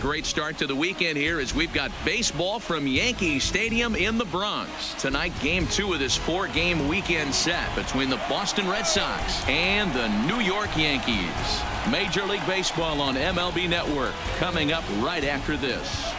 great start to the weekend here as we've got baseball from Yankee Stadium in the Bronx. Tonight, Game 2 of this 4-game weekend set between the Boston Red Sox and the New York Yankees. Major League Baseball on MLB Network coming up right after this.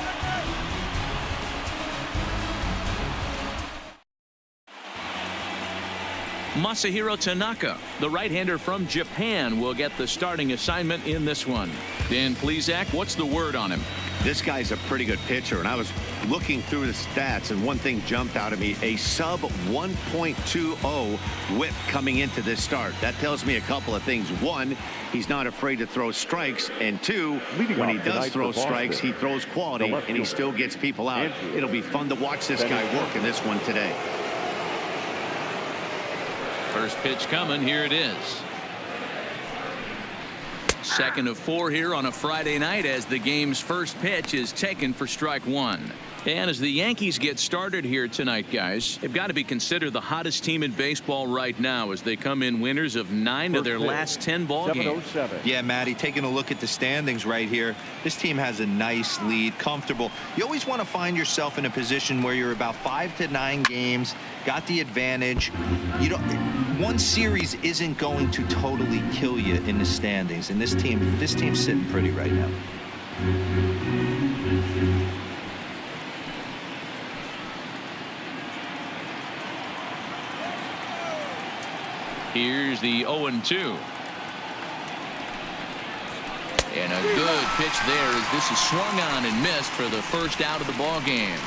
Masahiro Tanaka, the right-hander from Japan, will get the starting assignment in this one. Dan Plesac, what's the word on him? This guy's a pretty good pitcher, and I was looking through the stats, and one thing jumped out at me, a sub 1.20 whip coming into this start. That tells me a couple of things. One, he's not afraid to throw strikes, and two, when he does throw strikes, he throws quality, and he still gets people out. It'll be fun to watch this guy work in this one today. First pitch coming. Here it is. Second of 4 here on a Friday night as the game's first pitch is taken for strike 1. And as the Yankees get started here tonight, guys, they've got to be considered the hottest team in baseball right now as they come in winners of 9 of their last 10 ball games. Yeah, Matty, taking a look at the standings right here, this team has a nice lead, comfortable. You always want to find yourself in a position where you're about 5 to 9 games, got the advantage. You don't. One series isn't going to totally kill you in the standings, and this team's sitting pretty right now. Here's the 0-2. And a good pitch there as this is swung on and missed for the first out of the ball game.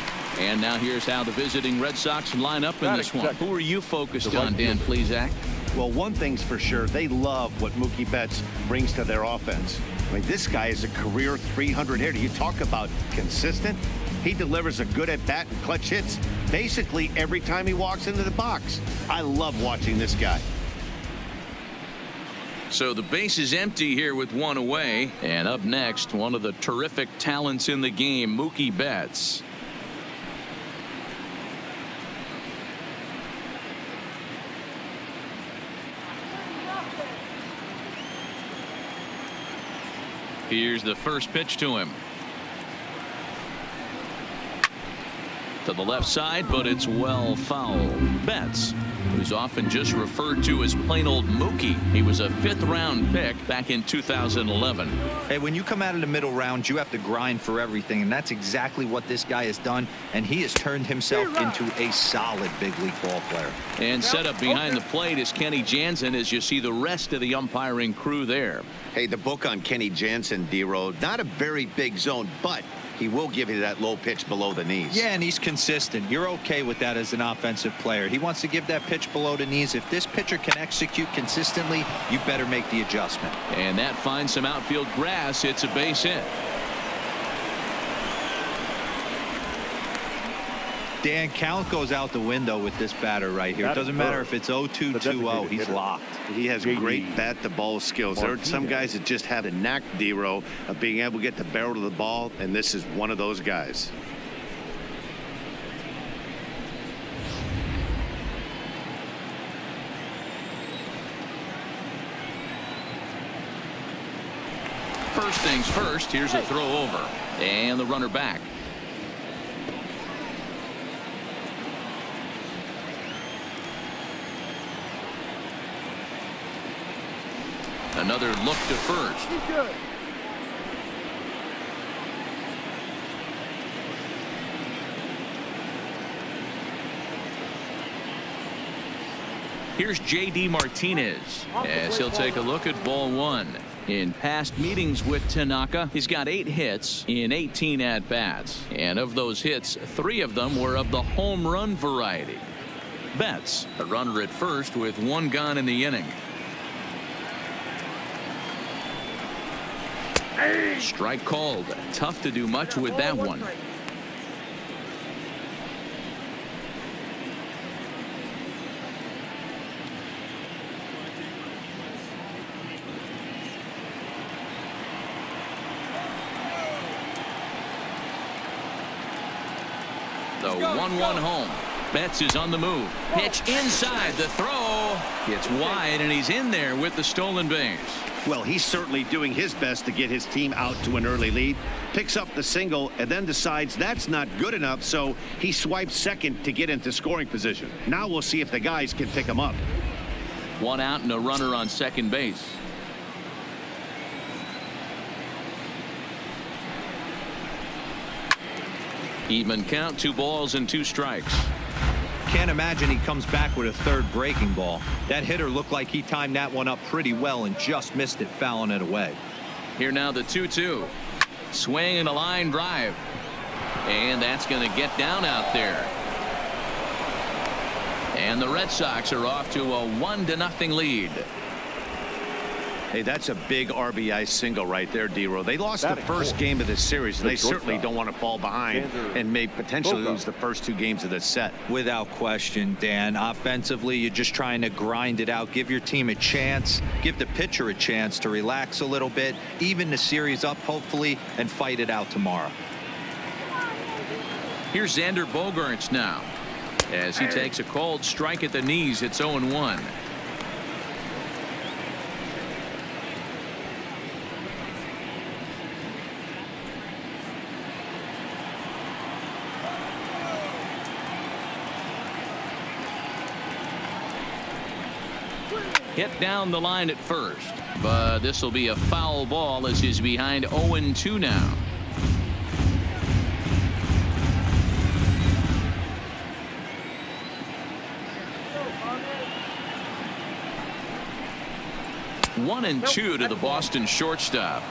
And now here's how the visiting Red Sox line up in this one. Who are you focused on, Dan Plesac? Well, one thing's for sure, they love what Mookie Betts brings to their offense. I mean, this guy is a career 300 hitter. You talk about consistent. He delivers a good at-bat and clutch hits basically every time he walks into the box. I love watching this guy. So the base is empty here with 1 away. And up next, one of the terrific talents in the game, Mookie Betts. Here's the first pitch to him. To the left side, but it's well foul. Betts, who's often just referred to as plain old Mookie. He was a 5th-round pick back in 2011. Hey, when you come out of the middle rounds, you have to grind for everything, and that's exactly what this guy has done, and he has turned himself into a solid big league ball player. And set up behind the plate is Kenny Jansen as you see the rest of the umpiring crew there. Hey, the book on Kenny Jansen, D-Road, not a very big zone, but he will give you that low pitch below the knees. Yeah, and he's consistent. You're okay with that as an offensive player. He wants to give that pitch below the knees. If this pitcher can execute consistently, you better make the adjustment. And that finds some outfield grass. It's a base hit. Dan, count goes out the window with this batter right here. It doesn't matter if it's 0-2, 2-0. He's locked. He has great bat-to-ball skills. There are some guys that just have a knack, D-Row, of being able to get the barrel of the ball, and this is one of those guys. First things first, here's a throw over. And the runner back. Another look to first. Here's J.D. Martinez as he'll take a look at ball 1. In past meetings with Tanaka, he's got 8 hits in 18 at-bats. And of those hits, 3 of them were of the home run variety. Betts, a runner at first with 1 gone in the inning. Strike called. Tough to do much with that one. The 1-1 home. Betts is on the move. Pitch inside. The throw gets wide, and he's in there with the stolen base. Well, he's certainly doing his best to get his team out to an early lead. Picks up the single and then decides that's not good enough, so he swipes second to get into scoring position. Now we'll see if the guys can pick him up. One out and a runner on second base. Even count, 2 balls and 2 strikes. Can't imagine he comes back with a third breaking ball. That hitter looked like he timed that one up pretty well and just missed it, fouling it away. Here now the 2-2. Swing and a line drive. And that's going to get down out there. And the Red Sox are off to a 1-0 lead. Hey, that's a big RBI single right there, D-Row. They lost the first game of this series, and they certainly don't want to fall behind and may potentially lose the first 2 games of this set. Without question, Dan. Offensively, you're just trying to grind it out, give your team a chance, give the pitcher a chance to relax a little bit, even the series up, hopefully, and fight it out tomorrow. Here's Xander Bogaerts now. As he takes a cold strike at the knees, it's 0-1. Hit down the line at first, but this will be a foul ball as he's behind 0-2 now. One and 2 to the Boston shortstop.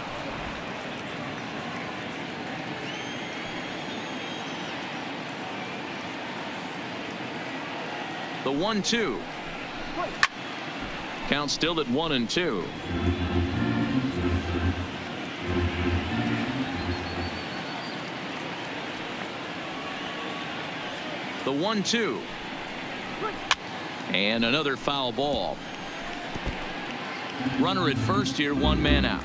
The 1-2. Count still at 1-2. The 1-2. And another foul ball. Runner at first here, 1 man out.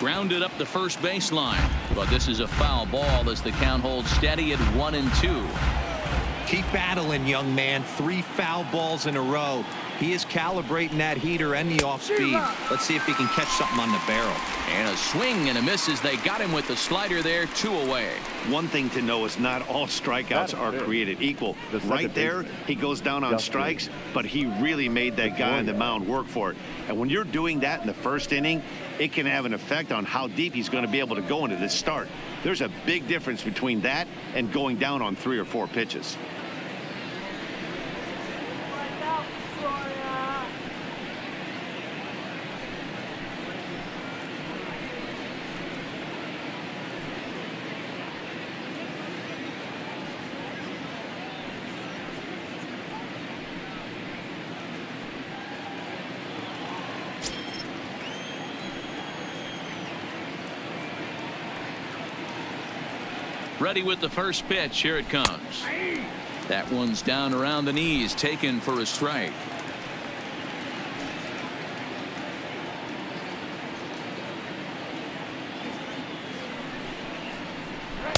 Grounded up the first baseline, but this is a foul ball as the count holds steady at 1-2. Keep battling, young man. 3 foul balls in a row. He is calibrating that heater and the off speed. Let's see if he can catch something on the barrel. And a swing and a miss as they got him with the slider there, 2 away. One thing to know is not all strikeouts are created equal. Right there, he goes down on strikes, but he really made that guy on the mound work for it. And when you're doing that in the first inning, it can have an effect on how deep he's going to be able to go into this start. There's a big difference between that and going down on 3 or 4 pitches. Ready with the first pitch. Here it comes. That one's down around the knees, taken for a strike.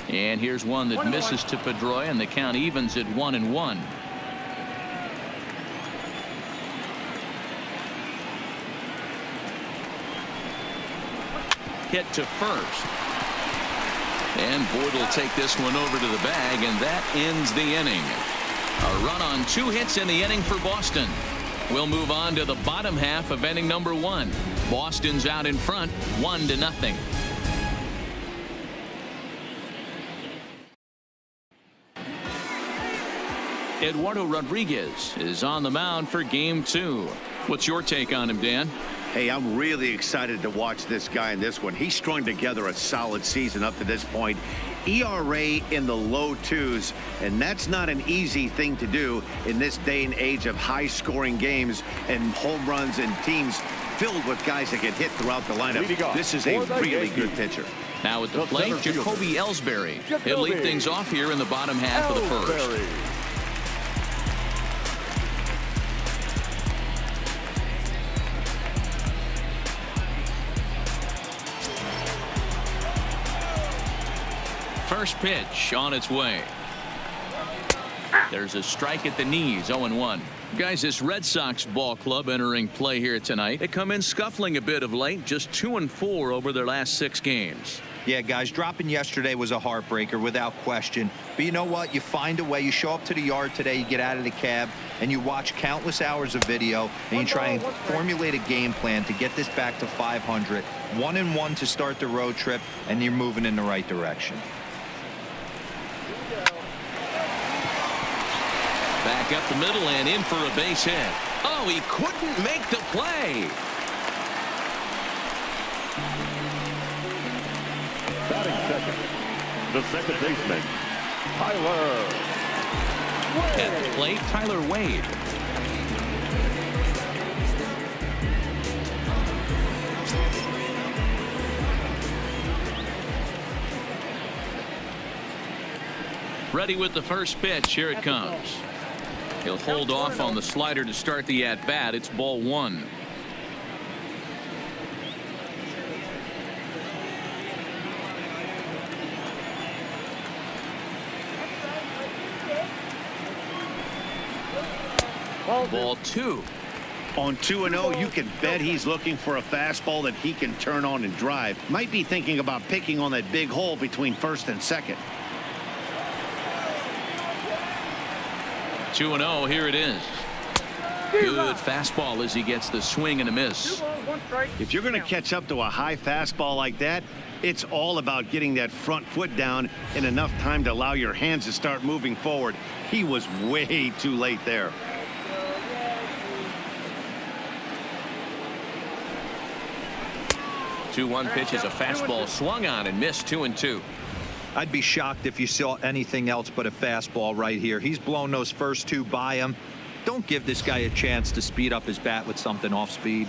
And here's one that misses to Pedroia, and the count evens at 1-1. Hit to first. And Boyd will take this one over to the bag, and that ends the inning. A run on 2 hits in the inning for Boston. We'll move on to the bottom half of inning number 1. Boston's out in front, 1-0. Eduardo Rodriguez is on the mound for game 2. What's your take on him, Dan? Hey, I'm really excited to watch this guy in this one. He's strung together a solid season up to this point. ERA in the low 2s, and that's not an easy thing to do in this day and age of high-scoring games and home runs and teams filled with guys that get hit throughout the lineup. This is a really good pitcher. Now at the plate, Jacoby Ellsbury. He'll lead things off here in the bottom half of the first. first pitch on its way. There's a strike at the knees. 0-1. Guys, this Red Sox ball club entering play here tonight. They come in scuffling a bit of late, just 2-4 over their last 6 games. Yeah, guys, dropping yesterday was a heartbreaker without question. But you know what? You find a way. You show up to the yard today, you get out of the cab, and you watch countless hours of video, and you try and formulate a game plan to get this back to 500. 1-1 to start the road trip, and you're moving in the right direction. Back up the middle and in for a base hit. Oh, he couldn't make the play. Batting second, the second baseman, Tyler Wade. At the plate, Tyler Wade. Ready with the first pitch. Here it comes. He'll hold off on the slider to start the at-bat. It's ball 1. Ball 2. On 2-0, you can bet he's looking for a fastball that he can turn on and drive. Might be thinking about picking on that big hole between first and second. 2-0. Here it is. Good fastball as he gets the swing and a miss. If you're going to catch up to a high fastball like that, it's all about getting that front foot down in enough time to allow your hands to start moving forward. He was way too late there. Two-one pitch is a fastball swung on and missed. 2-2. I'd be shocked if you saw anything else but a fastball right here. He's blown those first 2 by him. Don't give this guy a chance to speed up his bat with something off speed.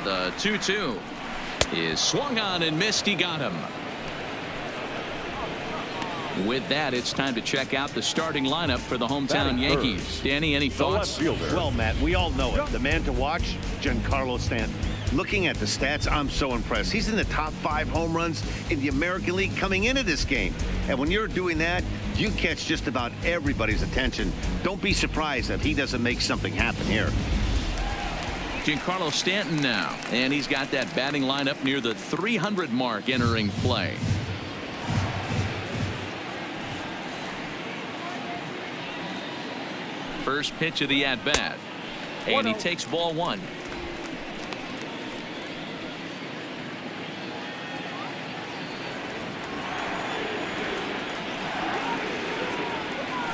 The 2-2 is swung on and missed. He got him. With that, it's time to check out the starting lineup for the hometown Yankees. Danny, any thoughts? Well, Matt, we all know it. The man to watch, Giancarlo Stanton. Looking at the stats, I'm so impressed. He's in the top 5 home runs in the American League coming into this game. And when you're doing that, you catch just about everybody's attention. Don't be surprised if he doesn't make something happen here. Giancarlo Stanton now, and he's got that batting lineup near the 300 mark entering play. First pitch of the at-bat, and he takes ball 1.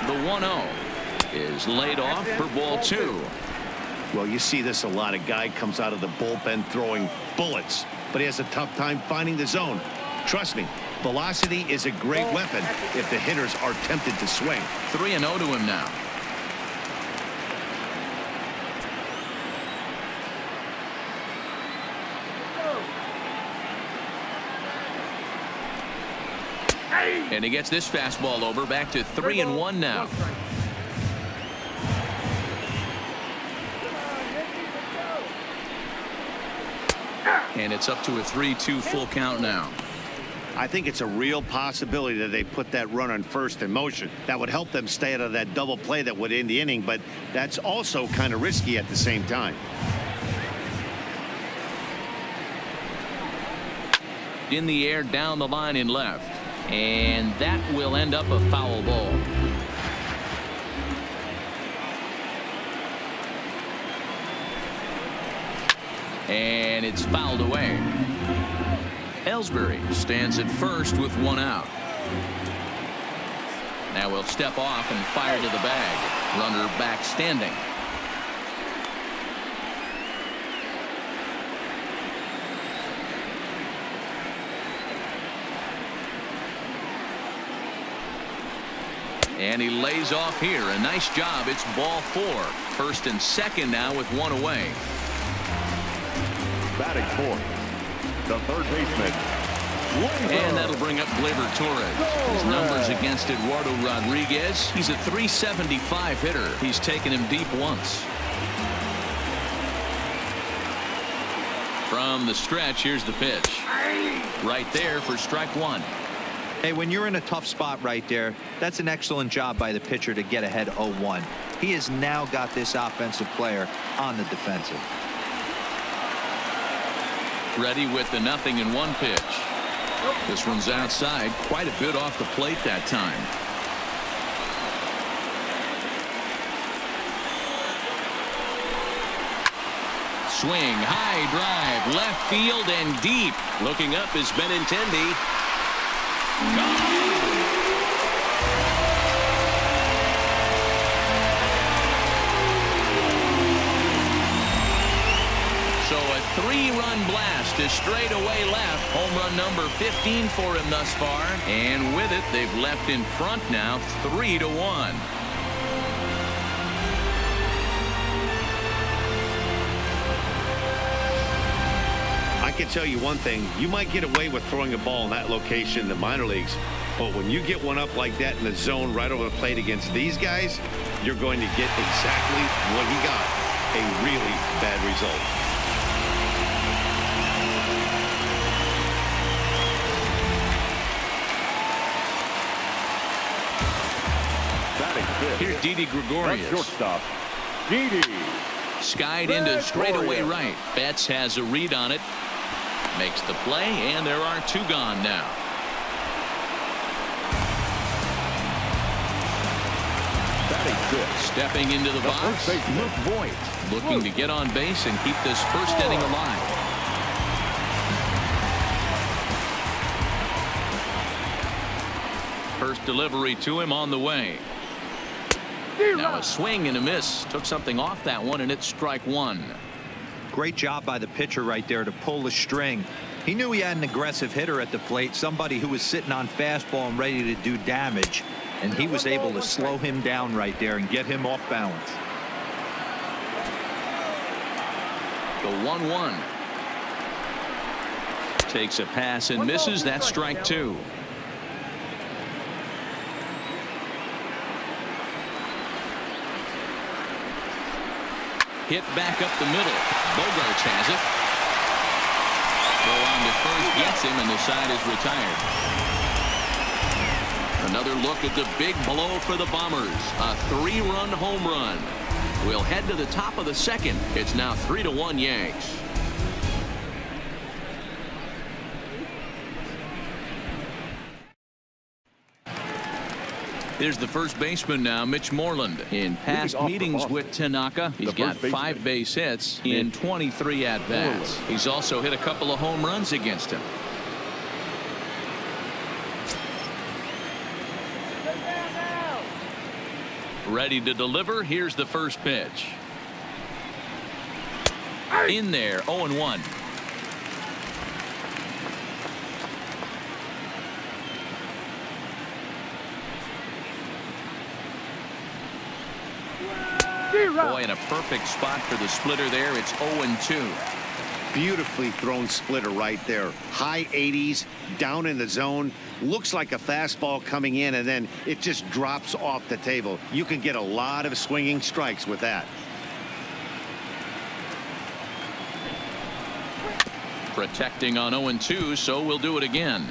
The 1-0 is laid off for ball 2. Well, you see this a lot. A guy comes out of the bullpen throwing bullets, but he has a tough time finding the zone. Trust me, velocity is a great weapon if the hitters are tempted to swing. 3-0 to him now. And he gets this fastball over. Back to 3-1 now. And it's up to a 3-2 full count now. I think it's a real possibility that they put that run on first in motion. That would help them stay out of that double play that would end the inning, but that's also kind of risky at the same time. In the air, down the line in left. And that will end up a foul ball. And it's fouled away. Ellsbury stands at first with 1 out. Now we'll step off and fire to the bag. Runner back standing. And he lays off here. A nice job. It's ball 4. First and second now with 1 away. Batting 4th, the third baseman. And that'll bring up Gleyber Torres. His numbers against Eduardo Rodriguez. He's a .375 hitter. He's taken him deep once. From the stretch, here's the pitch. Right there for strike one. Hey, when you're in a tough spot right there, that's an excellent job by the pitcher to get ahead 0-1. He has now got this offensive player on the defensive. Ready with the 0-1 pitch. This one's outside, quite a bit off the plate that time. Swing, high drive, left field and deep. Looking up is Benintendi. Gone. So a 3-run blast to straightaway left. Home run number 15 for him thus far. And with it, they've left in front now 3-1. I can tell you one thing. You might get away with throwing a ball in that location in the minor leagues. But when you get one up like that in the zone right over the plate against these guys, you're going to get exactly what he got. A really bad result. Here's Didi Gregorius. Shortstop, Didi. Skied into straightaway right. Betts has a read on it. Makes the play, and there are 2 gone now. Stepping into the box, Luke Voigt, looking to get on base and keep this first inning alive. First delivery to him on the way. Now a swing and a miss. Took something off that one, and it's strike one. Great job by the pitcher right there to pull the string. He knew he had an aggressive hitter at the plate, somebody who was sitting on fastball and ready to do damage, and he was able to slow him down right there and get him off balance. The 1-1. Takes a pass and misses. That's strike two. Hit back up the middle. Bogarts has it. Throw on to first gets him, and the side is retired. Another look at the big blow for the Bombers. A 3-run home run. We'll head to the top of the second. It's now 3-1 Yanks. Here's the first baseman now, Mitch Moreland. In past meetings with Tanaka, he's got 5 base hits in 23 at-bats. He's also hit a couple of home runs against him. Ready to deliver. Here's the first pitch. In there, 0-1. Boy, in a perfect spot for the splitter there. It's 0-2. Beautifully thrown splitter right there. High 80s, down in the zone. Looks like a fastball coming in, and then it just drops off the table. You can get a lot of swinging strikes with that. Protecting on 0-2, so we'll do it again.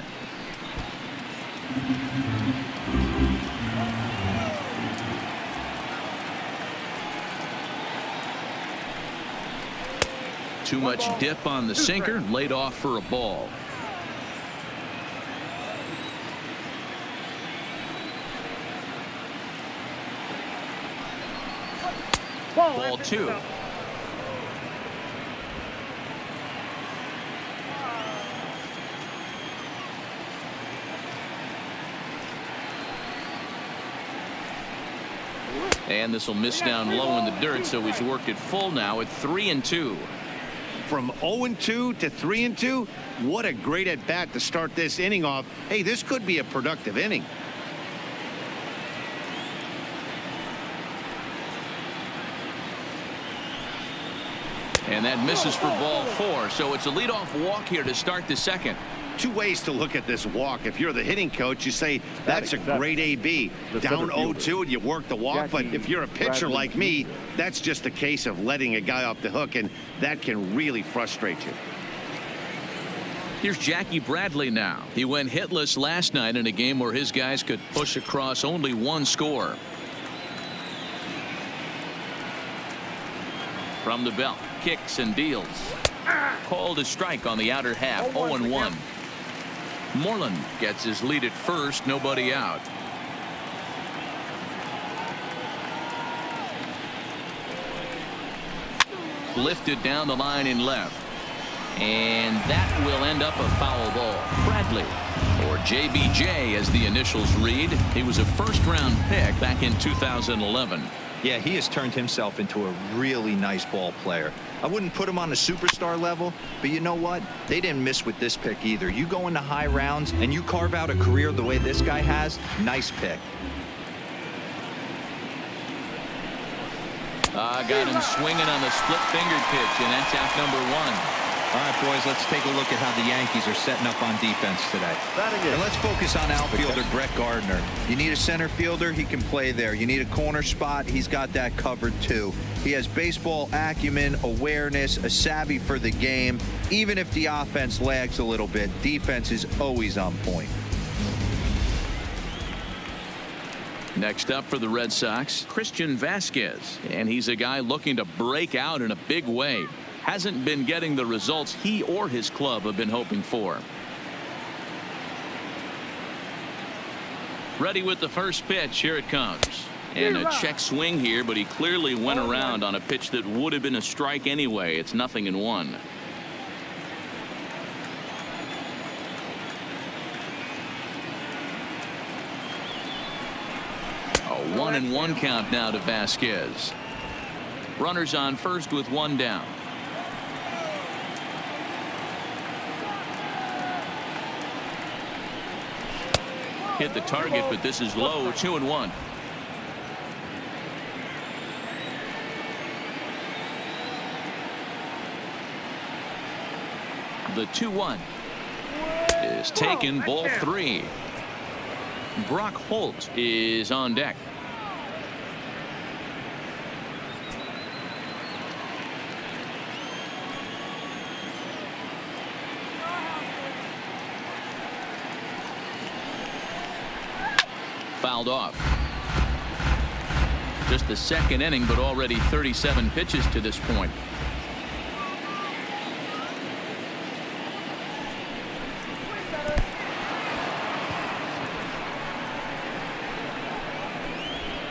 Too much dip on the sinker, laid off for a ball. Ball 2. And this will miss down low in the dirt, so he's worked it full now at 3-2. From 0-2 to 3-2, what a great at bat to start this inning off. Hey, this could be a productive inning. And that misses for ball 4, so it's a leadoff walk here to start the second. 2 ways to look at this walk. If you're the hitting coach, you say that's a great AB. Down 0-2 and you work the walk. But if you're a pitcher like me, that's just a case of letting a guy off the hook, and that can really frustrate you. Here's Jackie Bradley now. He went hitless last night in a game where his guys could push across only one score. From the belt, kicks and deals. Called a strike on the outer half. 0-1. Moreland gets his lead at first. Nobody out. Lifted down the line in left. And that will end up a foul ball. Bradley, or JBJ as the initials read. He was a first-round pick back in 2011. Yeah, he has turned himself into a really nice ball player. I wouldn't put him on a superstar level, but you know what? They didn't miss with this pick either. You go into high rounds and you carve out a career the way this guy has, nice pick. Got him swinging on the split-fingered pitch, and that's out number one. All right, boys, let's take a look at how the Yankees are setting up on defense today. And let's focus on outfielder Brett Gardner. You need a center fielder, he can play there. You need a corner spot, he's got that covered too. He has baseball acumen, awareness, a savvy for the game. Even if the offense lags a little bit, defense is always on point. Next up for the Red Sox, Christian Vasquez, and he's a guy looking to break out in a big way. Hasn't been getting the results he or his club have been hoping for. Ready with the first pitch. Here it comes. And a check swing here, but he clearly went around on a pitch that would have been a strike anyway. It's 0-1. A 1-1 count now to Vasquez. Runners on first with one down. Hit the target, but this is low. 2-1. The 2-1 is taken. Ball 3. Brock Holt is on deck. Fouled off. Just the second inning, but already 37 pitches to this point.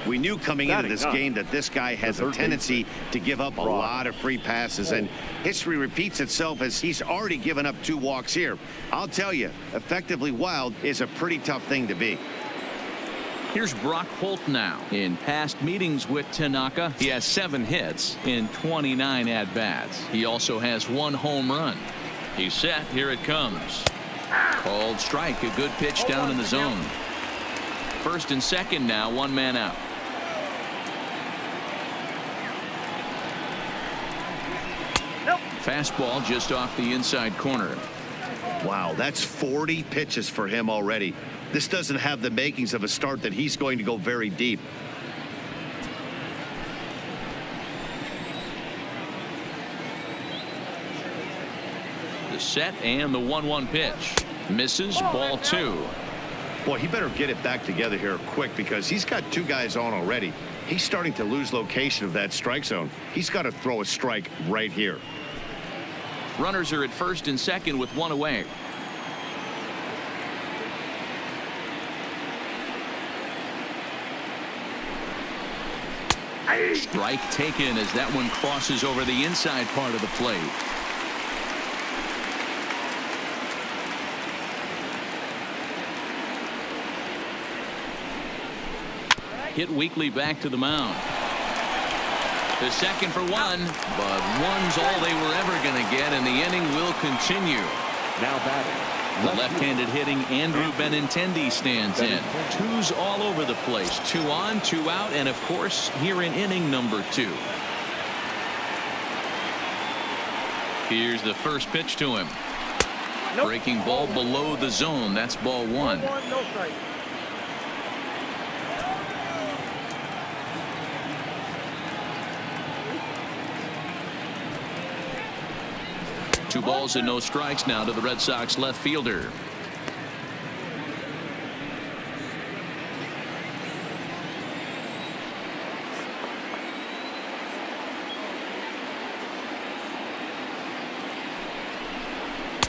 We knew coming into this game that this guy has a tendency to give up a lot of free passes, and history repeats itself as he's already given up 2 walks here. I'll tell you, effectively wild is a pretty tough thing to be. Here's Brock Holt now. In past meetings with Tanaka, he has 7 hits in 29 at-bats. He also has 1 home run. He's set. Here it comes. Called strike. A good pitch down in the zone. First and second now. 1 man out. Fastball just off the inside corner. Wow, that's 40 pitches for him already. This doesn't have the makings of a start that he's going to go very deep. The set and the 1-1 pitch. Misses. Ball 2. Boy, he better get it back together here quick because he's got 2 guys on already. He's starting to lose location of that strike zone. He's got to throw a strike right here. Runners are at first and second with 1 away. Strike taken as that one crosses over the inside part of the plate. Hit weakly back to the mound. The second for 1, but 1's all they were ever going to get, and the inning will continue. Now batting. The left-handed hitting Andrew Benintendi stands in. 2's all over the place. 2 on, 2 out, and of course here in inning number 2. Here's the first pitch to him. Breaking ball below the zone. That's ball 1. 2 balls and no strikes now to the Red Sox left fielder.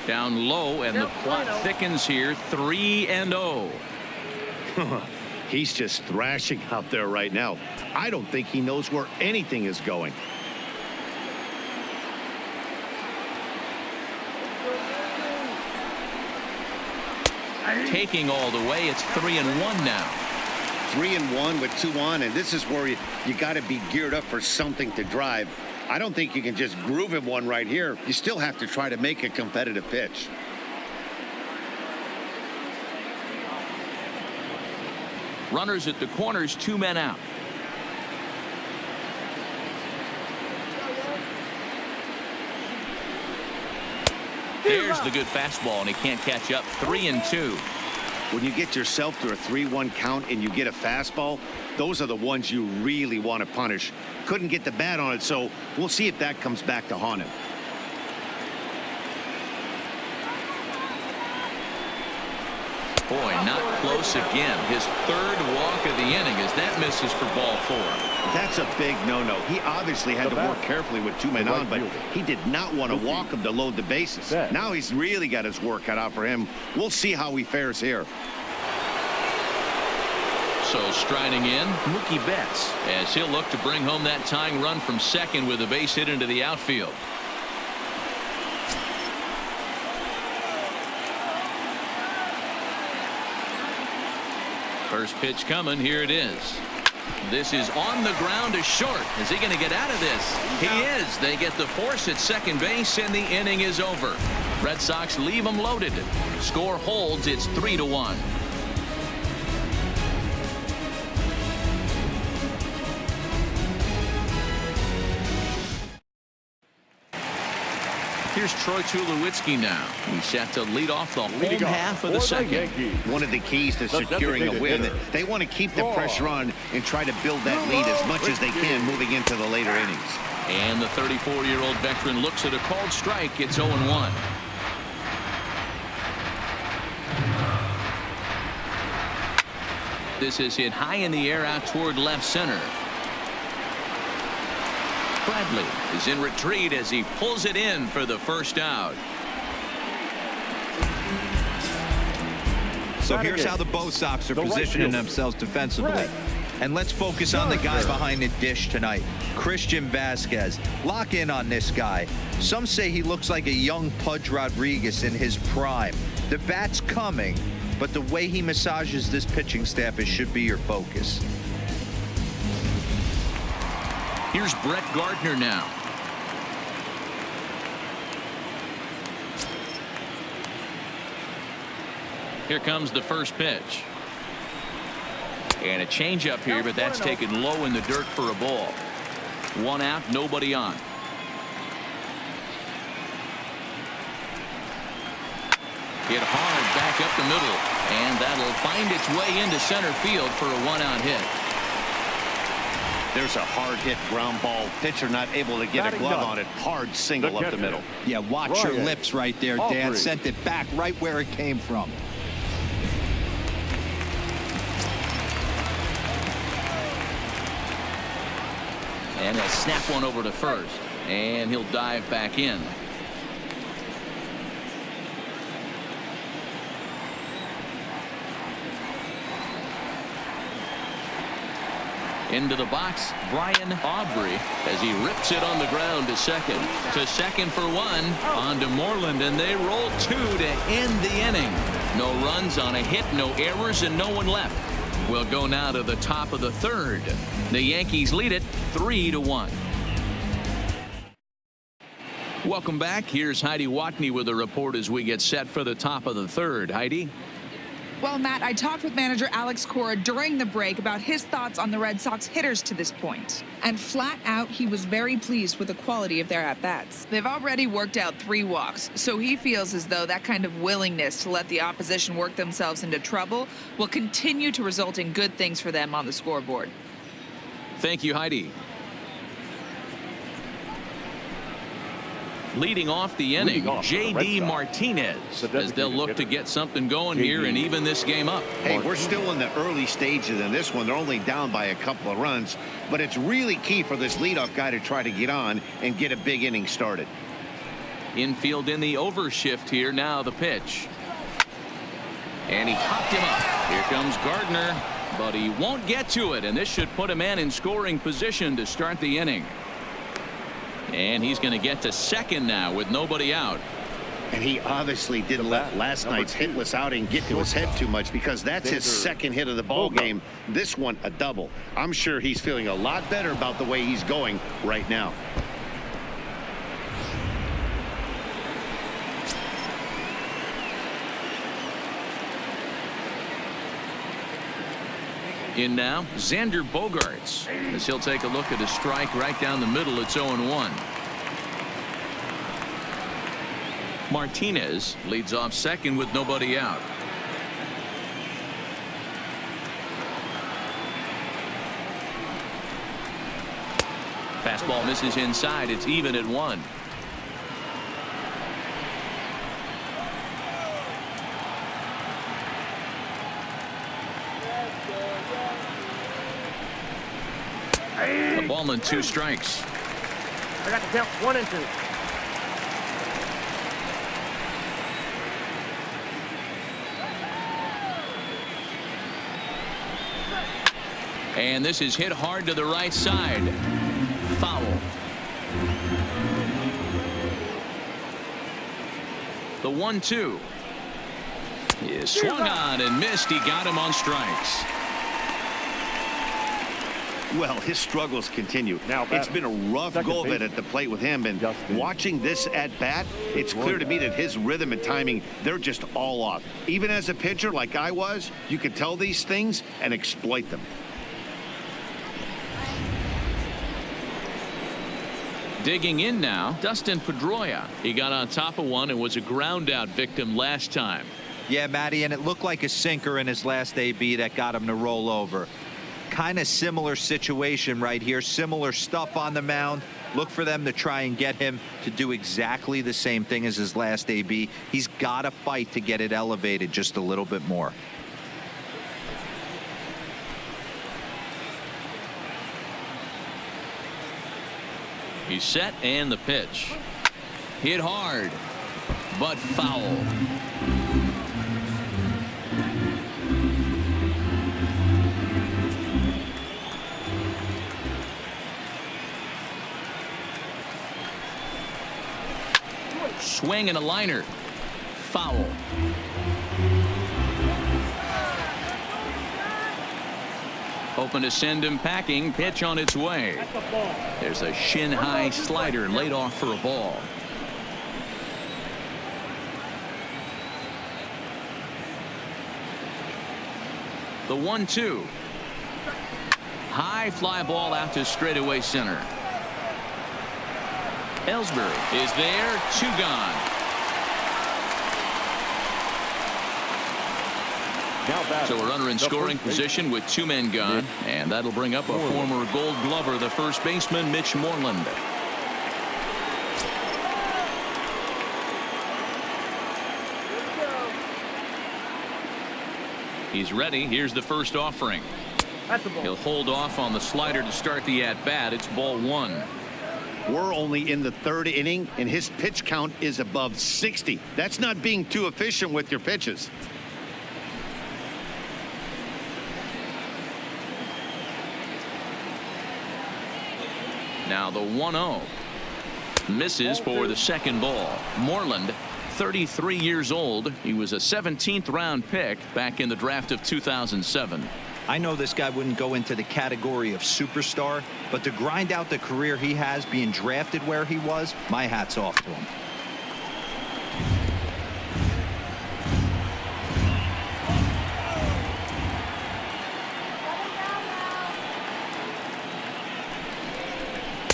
Down low, and the plot thickens here. 3-0. He's just thrashing out there right now. I don't think he knows where anything is going. Taking all the way. It's 3-1 now. 3-1 with 2 on, and this is where you got to be geared up for something to drive. I don't think you can just groove him one right here. You still have to try to make a competitive pitch. Runners at the corners, 2 men out. There's the good fastball, and he can't catch up. 3-2. When you get yourself to a 3-1 count and you get a fastball, those are the ones you really want to punish. Couldn't get the bat on it, so we'll see if that comes back to haunt him. Boy, not close again. His 3rd walk of the inning as that misses for ball 4. That's a big no-no. He obviously had to work carefully with 2 men on, but he did not want to walk him to load the bases. Now he's really got his work cut out for him. We'll see how he fares here. So striding in, Mookie Betts, as he'll look to bring home that tying run from second with a base hit into the outfield. First pitch coming. Here it is. This is on the ground to short. Is he going to get out of this? He is. They get the force at second base, and the inning is over. Red Sox leave them loaded. Score holds. It's 3-1. Here's Troy Tulowitzki now. He's set to lead off the home half of the second. One of the keys to securing a win, they want to keep the pressure on and try to build that lead as much as they can moving into the later innings. And the 34-year-old veteran looks at a called strike. It's 0-1. This is hit high in the air out toward left center. Bradley is in retreat as he pulls it in for the first out. So here's how the BOS Sox are positioning themselves defensively. And let's focus on the guy behind the dish tonight, Christian Vasquez. Lock in on this guy. Some say he looks like a young Pudge Rodriguez in his prime. The bat's coming, but the way he massages this pitching staff should be your focus. Here's Brett Gardner now. Here comes the first pitch. And a changeup here, but that's taken low in the dirt for a ball. 1 out, nobody on. Hit hard back up the middle, and that'll find its way into center field for a 1-out hit. There's a hard hit ground ball. Pitcher not able to get a glove on it. Hard single up the middle. Yeah, watch your lips right there, Dan. Sent it back right where it came from. And he'll snap one over to first, and he'll dive back in. Into the box, Brian Aubrey, as he rips it on the ground to second. To second for 1. On to Moreland, and they roll 2 to end the inning. No runs on a hit, no errors, and no one left. We'll go now to the top of the 3rd. The Yankees lead it 3-1. Welcome back. Here's Heidi Watney with a report as we get set for the top of the 3rd. Heidi? Well, Matt, I talked with manager Alex Cora during the break about his thoughts on the Red Sox hitters to this point. And flat out, he was very pleased with the quality of their at-bats. They've already worked out 3 walks, so he feels as though that kind of willingness to let the opposition work themselves into trouble will continue to result in good things for them on the scoreboard. Thank you, Heidi. Leading off the inning, J.D. Martinez, as they'll look to get something going here and even this game up. Hey, we're still in the early stages in this one. They're only down by a couple of runs, but it's really key for this leadoff guy to try to get on and get a big inning started. Infield in the overshift here. Now the pitch. And he popped him up. Here comes Gardner, but he won't get to it, and this should put a man in scoring position to start the inning. And he's going to get to second now with nobody out. And he obviously didn't let last night's hitless outing get to his head too much, because that's his second hit of the ball game. This one a double. I'm sure he's feeling a lot better about the way he's going right now. In now, Xander Bogaerts, as he'll take a look at a strike right down the middle. It's 0-1. Martinez leads off second with nobody out. Fastball misses inside. It's even at 1. The ball and 2 strikes. I got the count 1 and 2. And this is hit hard to the right side. Foul. The 1-2 is swung on and missed. He got him on strikes. Well, his struggles continue. Now it's been a rough go of it at the plate with him, and watching this at bat, it's clear to me that his rhythm and timing, they're just all off. Even as a pitcher like I was, you could tell these things and exploit them. Digging in now, Dustin Pedroia. He got on top of one and was a ground out victim last time. Yeah, Matty, and it looked like a sinker in his last AB that got him to roll over. Kind of similar situation right here. Similar stuff on the mound. Look for them to try and get him to do exactly the same thing as his last AB. He's got to fight to get it elevated just a little bit more. He's set, and the pitch. Hit hard, but foul. Swing and a liner. Foul. Open to send him packing. Pitch on its way. There's a shin-high slider laid off for a ball. The 1-2. High fly ball out to straightaway center. Ellsbury is there. 2 gone. So a runner in scoring position with 2 men gone, and that'll bring up a former Gold Glover, the first baseman, Mitch Moreland. He's ready. Here's the first offering. He'll hold off on the slider to start the at-bat. It's ball 1. We're only in the 3rd inning, and his pitch count is above 60. That's not being too efficient with your pitches. Now the 1-0 misses for the second ball. Moreland, 33 years old. He was a 17th round pick back in the draft of 2007. I know this guy wouldn't go into the category of superstar, but to grind out the career he has being drafted where he was, my hat's off to him.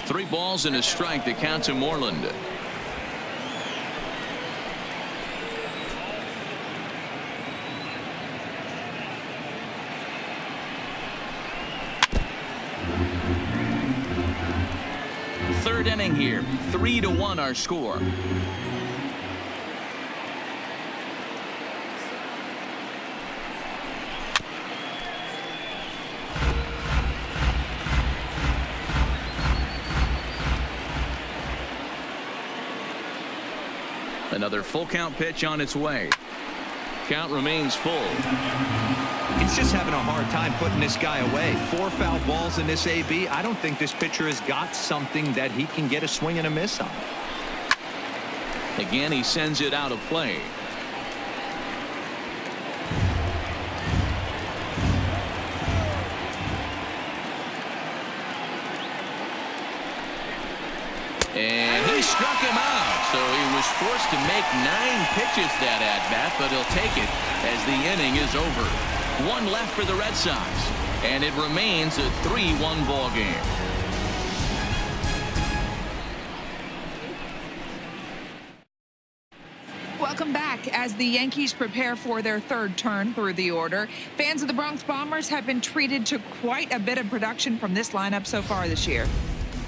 Three balls and a strike to count to Moreland. third inning here. 3-1 our score. Another full count pitch on its way. Count remains full. He's just having a hard time putting this guy away. 4 foul balls in this AB. I don't think this pitcher has got something that he can get a swing and a miss on. Again, he sends it out of play. And he struck him out. So he was forced to make 9 pitches that at bat, but he'll take it as the inning is over. 1 left for the Red Sox, and it remains a 3-1 ball game. Welcome back. As the Yankees prepare for their third turn through the order, fans of the Bronx Bombers have been treated to quite a bit of production from this lineup so far this year.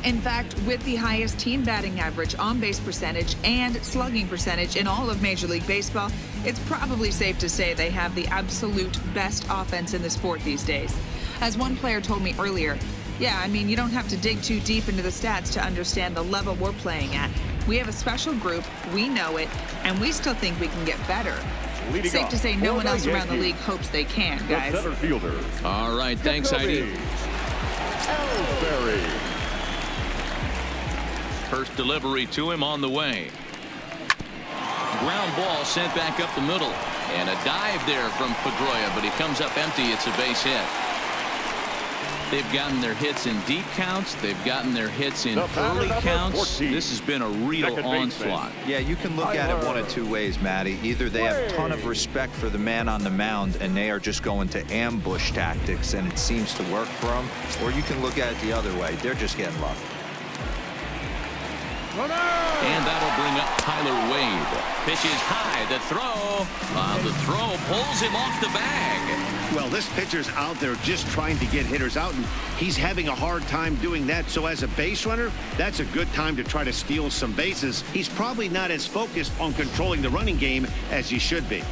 In fact, with the highest team batting average, on-base percentage, and slugging percentage in all of Major League Baseball, it's probably safe to say they have the absolute best offense in the sport these days. As one player told me earlier, yeah, I mean, you don't have to dig too deep into the stats to understand the level we're playing at. We have a special group, we know it, and we still think we can get better. Safe to say no one else around the league hopes they can, guys. The center fielder. All right, thanks, Heidi. Ellsbury. First delivery to him on the way. Ground ball sent back up the middle. And a dive there from Pedroia, but he comes up empty. It's a base hit. They've gotten their hits in deep counts. They've gotten their hits in early counts. 14. This has been a real onslaught. Yeah, you can look at it one of 2 ways, Matty. Either they have a ton of respect for the man on the mound and they are just going to ambush tactics and it seems to work for them, or you can look at it the other way. They're just getting lucky. And that'll bring up Tyler Wade. Pitches high. The throw. The throw pulls him off the bag. Well, this pitcher's out there just trying to get hitters out, and he's having a hard time doing that. So as a base runner, that's a good time to try to steal some bases. He's probably not as focused on controlling the running game as he should be.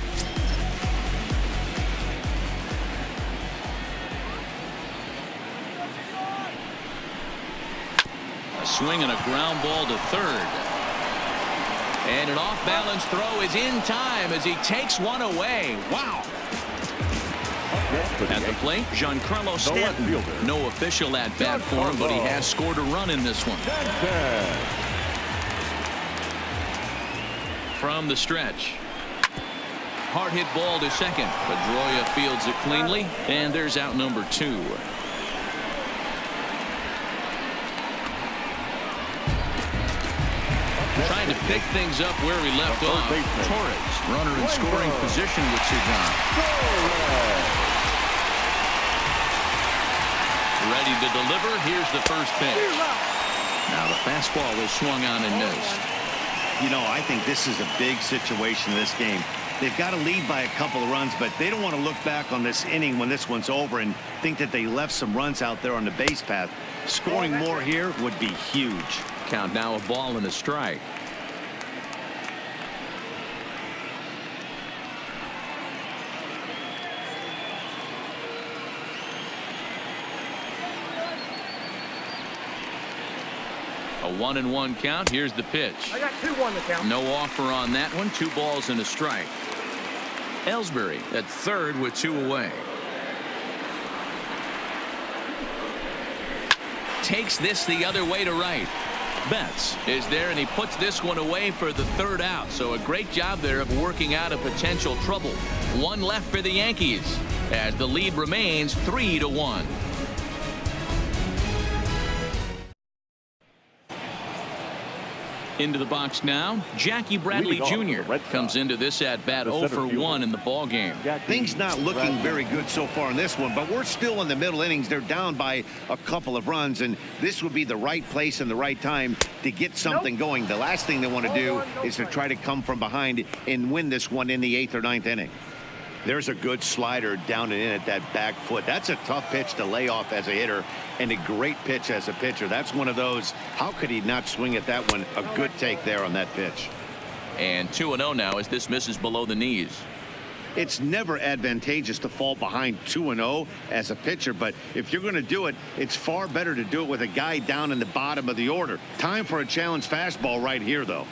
Swing and a ground ball to third. And an off-balance throw is in time as he takes one away. Wow. At the plate, Giancarlo Stanton. No official at-bat for him, but he has scored a run in this one. From the stretch. Hard hit ball to second. Pedroia fields it cleanly, and there's out number 2. Trying to pick things up where we left off. Torres, runner in scoring position with Sudan. Ready to deliver. Here's the first pitch. Now the fastball is swung on and missed. You know, I think this is a big situation in this game. They've got to lead by a couple of runs, but they don't want to look back on this inning when this one's over and think that they left some runs out there on the base path. Scoring more here would be huge. Count now a ball and a strike. A 1-1 count. Here's the pitch. I got 2-1 to count. No offer on that one. 2 balls and a strike. Ellsbury at third with 2 away. Takes this the other way to right. Betts is there, and he puts this one away for the third out. So a great job there of working out a potential trouble. 1 left for the Yankees as the lead remains 3-1. Into the box now, Jackie Bradley Jr. comes into this at bat 0 for 1 in the ball game. Things not looking very good so far in this one, but we're still in the middle innings. They're down by a couple of runs, and this would be the right place and the right time to get something going. The last thing they want to do is to try to come from behind and win this one in the 8th or 9th inning. There's a good slider down and in at that back foot. That's a tough pitch to lay off as a hitter, and a great pitch as a pitcher. That's one of those, how could he not swing at that one? A good take there on that pitch. And 2-0 now as this misses below the knees. It's never advantageous to fall behind 2-0 as a pitcher, but if you're going to do it, it's far better to do it with a guy down in the bottom of the order. Time for a challenge fastball right here, though.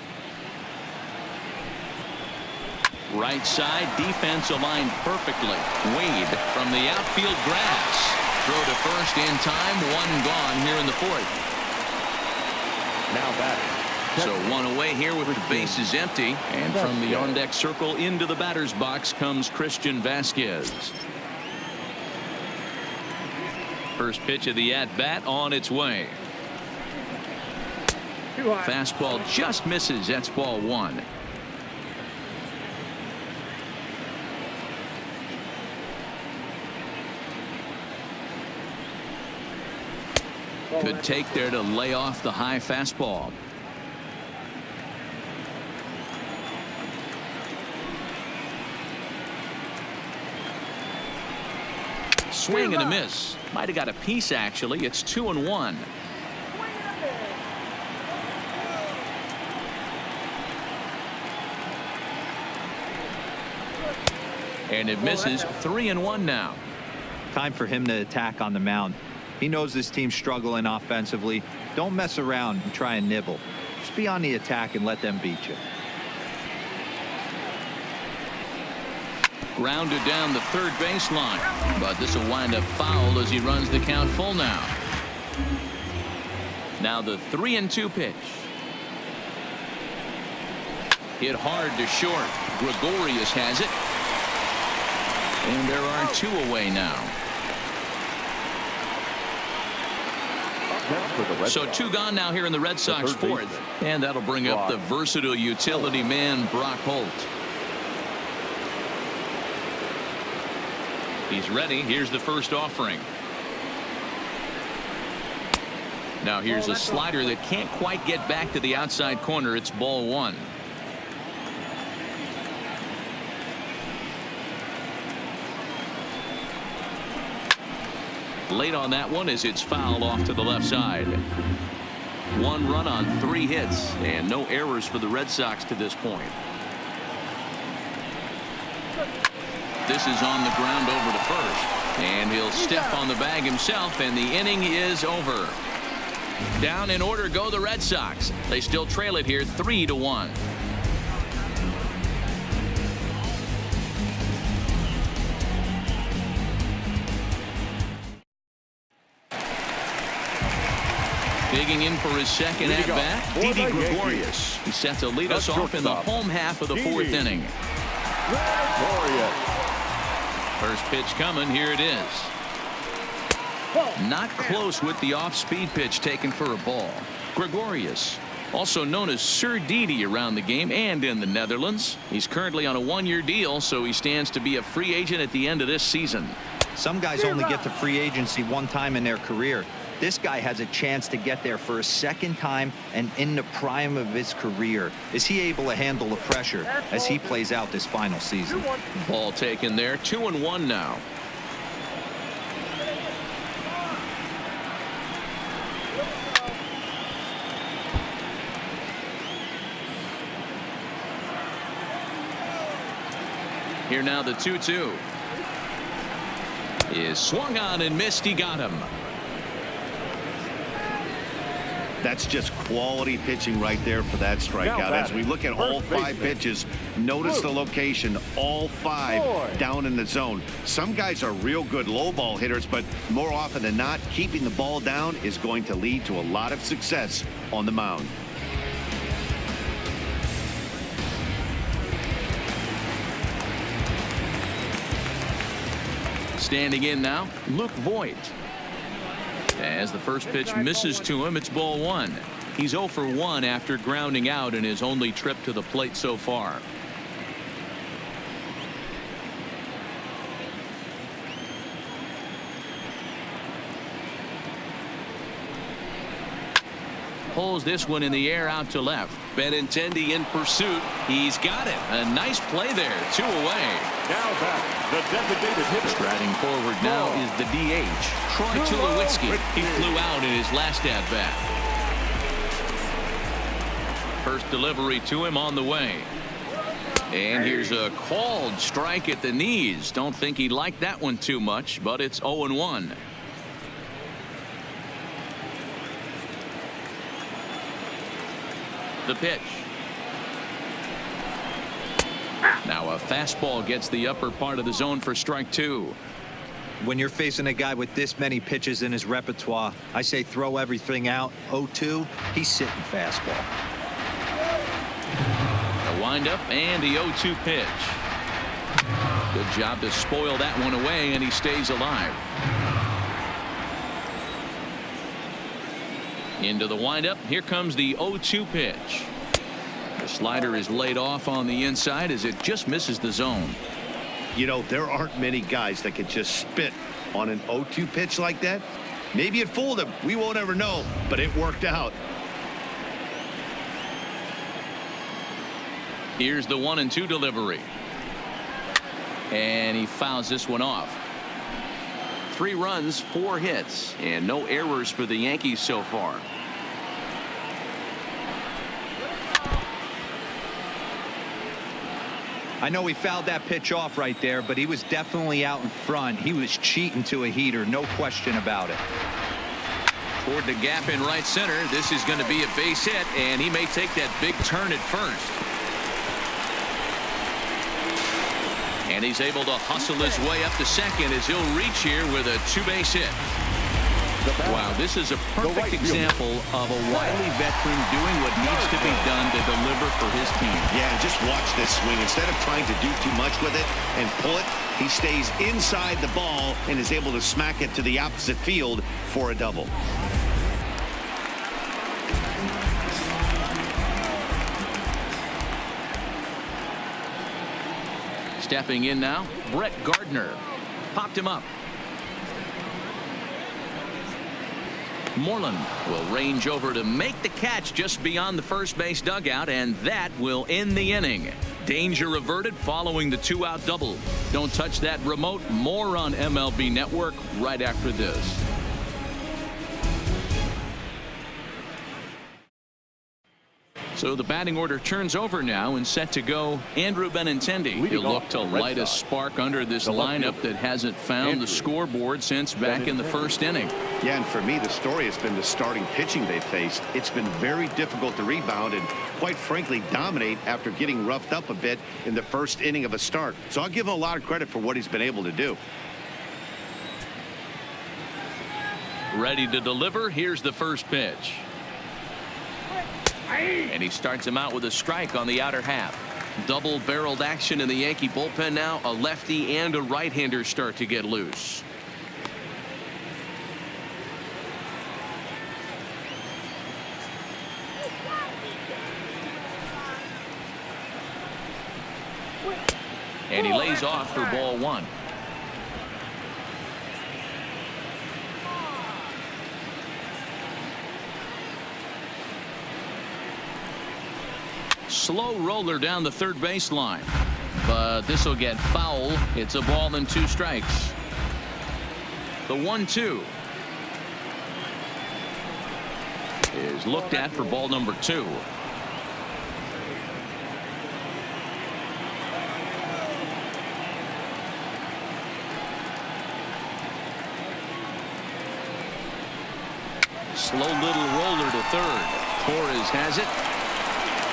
Right side, defense aligned perfectly. Wade from the outfield grass. Throw to first in time, one gone here in the fourth. Now batting. So one away here with the bases empty, and from the on-deck circle into the batter's box comes Christian Vasquez. First pitch of the at-bat on its way. Fastball just misses. That's ball one. Good take there to lay off the high fastball. Swing and a miss. Might have got a piece, actually. It's 2-1. And it misses. 3-1 now. Time for him to attack on the mound. He knows this team's struggling offensively. Don't mess around and try and nibble. Just be on the attack and let them beat you. Grounded down the third baseline, but this will wind up foul as he runs the count full now. Now the 3-2 pitch. Hit hard to short. Gregorius has it. And there are two away now. So two gone now here in the Red Sox fourth. And that'll bring up the versatile utility man, Brock Holt. He's ready. Here's the first offering. Now here's a slider that can't quite get back to the outside corner. It's ball one. Late on that one as it's fouled off to the left side. One run on 3 hits and no errors for the Red Sox to this point. This is on the ground over to first, and he'll step on the bag himself, and the inning is over. Down in order go the Red Sox. They still trail it here 3-1. Digging in for his second at bat, Didi Gregorius. He's set to lead us off in the home half of the fourth inning. First pitch coming. Here it is. Not close with the off-speed pitch taken for a ball. Gregorius, also known as Sir Didi around the game and in the Netherlands. He's currently on a 1-year deal, so he stands to be a free agent at the end of this season. Some guys only get to free agency one time in their career. This guy has a chance to get there for a second time and in the prime of his career. Is he able to handle the pressure as he plays out this final season? Ball taken there. 2-1 now. Here now the 2-2 is swung on and missed. He got him. That's just quality pitching right there for that strikeout. As we look at all 5 pitches, notice the location, all 5 down in the zone. Some guys are real good low ball hitters, but more often than not, keeping the ball down is going to lead to a lot of success on the mound. Standing in now, Luke Voigt. As the first pitch misses to him, it's ball one. He's 0 for 1 after grounding out in his only trip to the plate so far. Pulls this one in the air out to left. Benintendi in pursuit. He's got it. A nice play there. 2 away. Now back, the designated hitter. Striding forward now is the DH, Troy Tulowitzki. He flew out in his last at-bat. First delivery to him on the way. And here's a called strike at the knees. Don't think he liked that one too much, but it's 0-1. The pitch. Now a fastball gets the upper part of the zone for strike two. When you're facing a guy with this many pitches in his repertoire, I say throw everything out. 0-2, he's sitting fastball. A windup and the 0-2 pitch. Good job to spoil that one away, and he stays alive. Into the windup. Here comes the 0-2 pitch. The slider is laid off on the inside as it just misses the zone. You know, there aren't many guys that can just spit on an 0-2 pitch like that. Maybe it fooled him. We won't ever know, but it worked out. Here's the 1-2 delivery. And he fouls this one off. 3 runs, 4 hits, and no errors for the Yankees so far. I know he fouled that pitch off right there, but he was definitely out in front. He was cheating to a heater, no question about it. Toward the gap in right center. This is going to be a base hit, and he may take that big turn at first. And he's able to hustle his way up to second as he'll reach here with a 2-base hit. Wow, this is a perfect example of a wily veteran doing what needs to be done to deliver for his team. Yeah, just watch this swing. Instead of trying to do too much with it and pull it, he stays inside the ball and is able to smack it to the opposite field for a double. Stepping in now, Brett Gardner. Popped him up. Moreland will range over to make the catch just beyond the first base dugout, and that will end the inning. Danger averted following the 2-out double. Don't touch that remote. More on MLB Network right after this. So the batting order turns over now and set to go. Andrew Benintendi. He'll look to light a spark under this lineup that hasn't found the scoreboard since back in the first inning. Yeah, and for me, the story has been the starting pitching they faced. It's been very difficult to rebound and, quite frankly, dominate after getting roughed up a bit in the first inning of a start. So I'll give him a lot of credit for what he's been able to do. Ready to deliver. Here's the first pitch. And he starts him out with a strike on the outer half. Double-barreled action in the Yankee bullpen now. A lefty and a right-hander start to get loose. And he lays off for ball 1. Slow roller down the third baseline, but this will get foul. It's a ball and 2 strikes. The 1-2 is looked at for ball number 2. Slow little roller to third. Torres has it.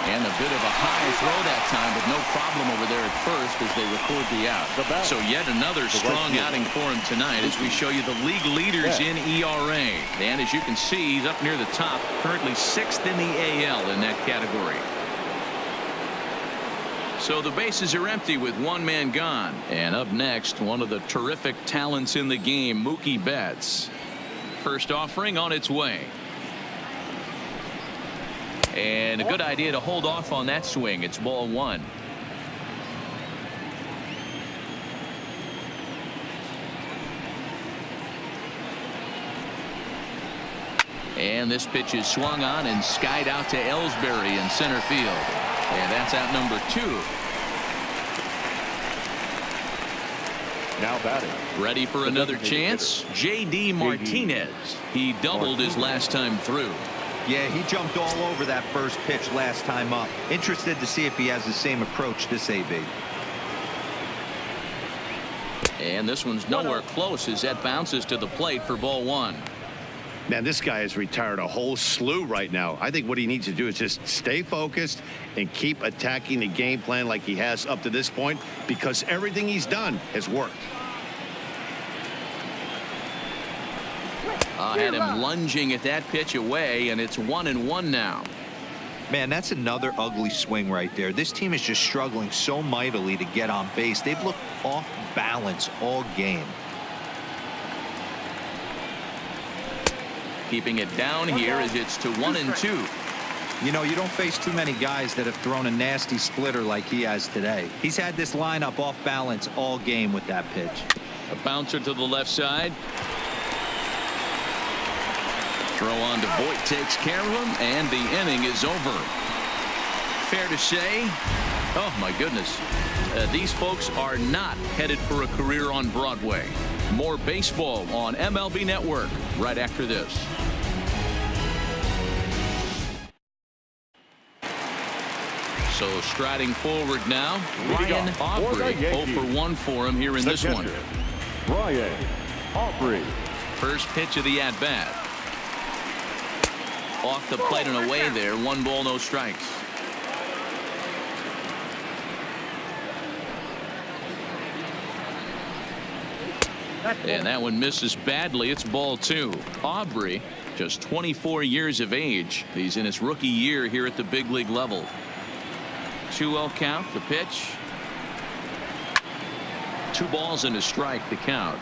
And a bit of a high throw that time, but no problem over there at first as they record the out. So yet another strong outing for him tonight as we show you the league leaders in ERA. And as you can see, he's up near the top, currently 6th in the AL in that category. So the bases are empty with 1 man gone. And up next, one of the terrific talents in the game, Mookie Betts. First offering on its way. And a good idea to hold off on that swing. It's ball 1. And this pitch is swung on and skied out to Ellsbury in center field. And that's out number 2. now batting. Ready for another chance? J.D. Martinez. He doubled his last time through. Yeah, he jumped all over that first pitch last time up. Interested to see if he has the same approach this AB. And this one's nowhere close as that bounces to the plate for ball one. Man, this guy has retired a whole slew right now. I think what he needs to do is just stay focused and keep attacking the game plan like he has up to this point, because everything he's done has worked. Had him lunging at that pitch away, and it's 1-1 now. Man, that's another ugly swing right there. This team is just struggling so mightily to get on base. They've looked off balance all game. Keeping it down here as it's to 1-2. You know, you don't face too many guys that have thrown a nasty splitter like he has today. He's had this lineup off balance all game with that pitch. A bouncer to the left side. Throw on to Voit, takes care of him, and the inning is over. Fair to say, oh my goodness, these folks are not headed for a career on Broadway. More baseball on MLB Network right after this. So striding forward now, Ryan Aubrey. 0 for 1 for him here in this one. Ryan Aubrey. First pitch of the at-bat. Off the plate and away there. 1 ball, no strikes. And that one misses badly. It's ball 2. Aubrey, just 24 years of age. He's in his rookie year here at the big league level. 2-0 count. The pitch. 2 balls and a strike. The count.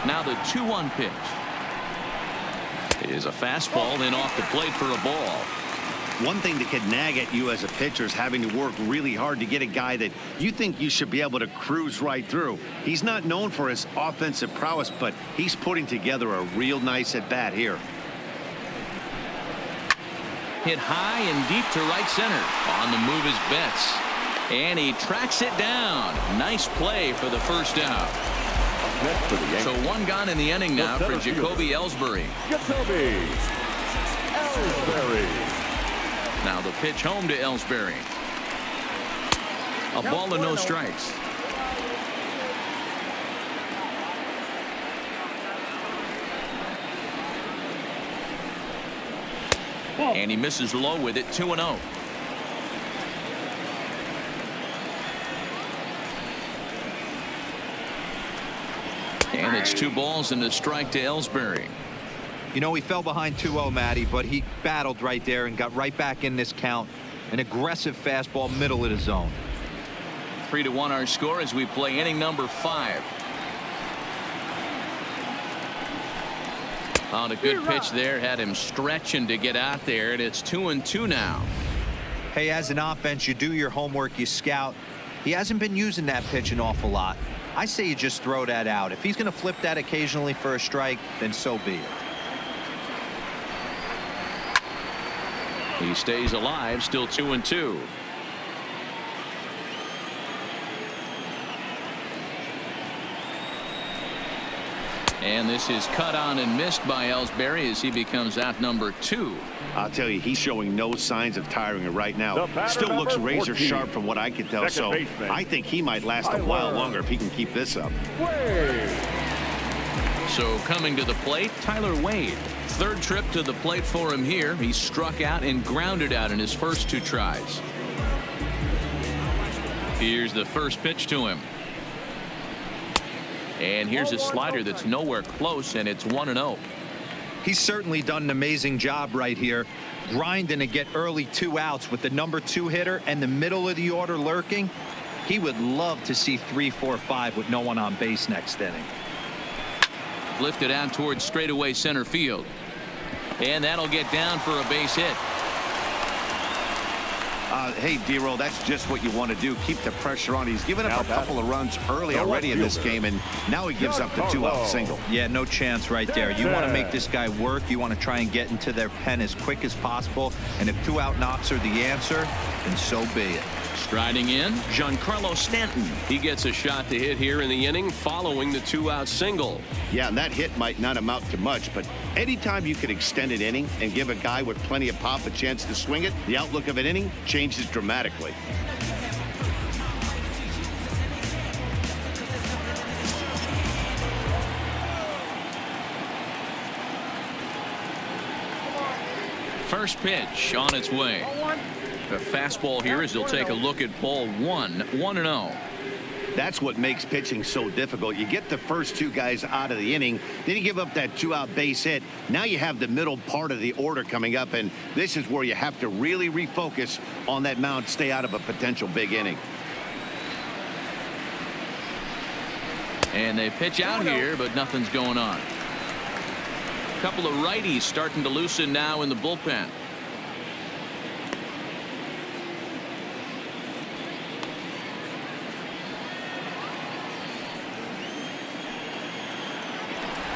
Now the 2-1 pitch is a fastball in off the plate for a ball. One thing that can nag at you as a pitcher is having to work really hard to get a guy that you think you should be able to cruise right through. He's not known for his offensive prowess, but he's putting together a real nice at bat here. Hit high and deep to right center. On the move is Betts, and he tracks it down. Nice play for the first out. So 1 gone in the inning now for Jacoby Ellsbury. Now the pitch home to Ellsbury. A ball and no strikes. And he misses low with it. 2-0. And it's 2 balls and a strike to Ellsbury. You know, he fell behind 2-0, Matty, but he battled right there and got right back in this count. An aggressive fastball, middle of the zone. 3-1 our score as we play inning number 5. On a good pitch there, had him stretching to get out there, and it's 2-2 now. Hey, as an offense, you do your homework, you scout. He hasn't been using that pitch an awful lot. I say you just throw that out. If he's going to flip that occasionally for a strike, then so be it. He stays alive, still 2-2. And this is cut on and missed by Ellsbury as he becomes out number 2. I'll tell you, he's showing no signs of tiring right now. Still looks razor sharp from what I can tell. So I think he might last a while longer if he can keep this up. So coming to the plate, Tyler Wade. 3rd trip to the plate for him here. He struck out and grounded out in his first 2 tries. Here's the first pitch to him. And here's a slider that's nowhere close, and it's 1-0. He's certainly done an amazing job right here, grinding to get early 2 outs with the number 2 hitter and the middle of the order lurking. He would love to see 3, 4, 5 with no one on base next inning. Lifted out towards straightaway center field. And that'll get down for a base hit. Hey, D-Roll, that's just what you want to do. Keep the pressure on. He's given up a couple of runs early already in this game, and now he gives up the 2-out single. Yeah, no chance right there. You want to make this guy work. You want to try and get into their pen as quick as possible. And if 2-out knocks are the answer, then so be it. Striding in, Giancarlo Stanton. He gets a shot to hit here in the inning following the 2-out single. Yeah, and that hit might not amount to much, but anytime you can extend an inning and give a guy with plenty of pop a chance to swing it, the outlook of an inning changes dramatically. First pitch on its way. The fastball here as he'll take a look at ball 1, 1-0. That's what makes pitching so difficult. You get the first two guys out of the inning, then you give up that 2-out base hit. Now you have the middle part of the order coming up, and this is where you have to really refocus on that mound, stay out of a potential big inning. And they pitch out here, but nothing's going on. A couple of righties starting to loosen now in the bullpen.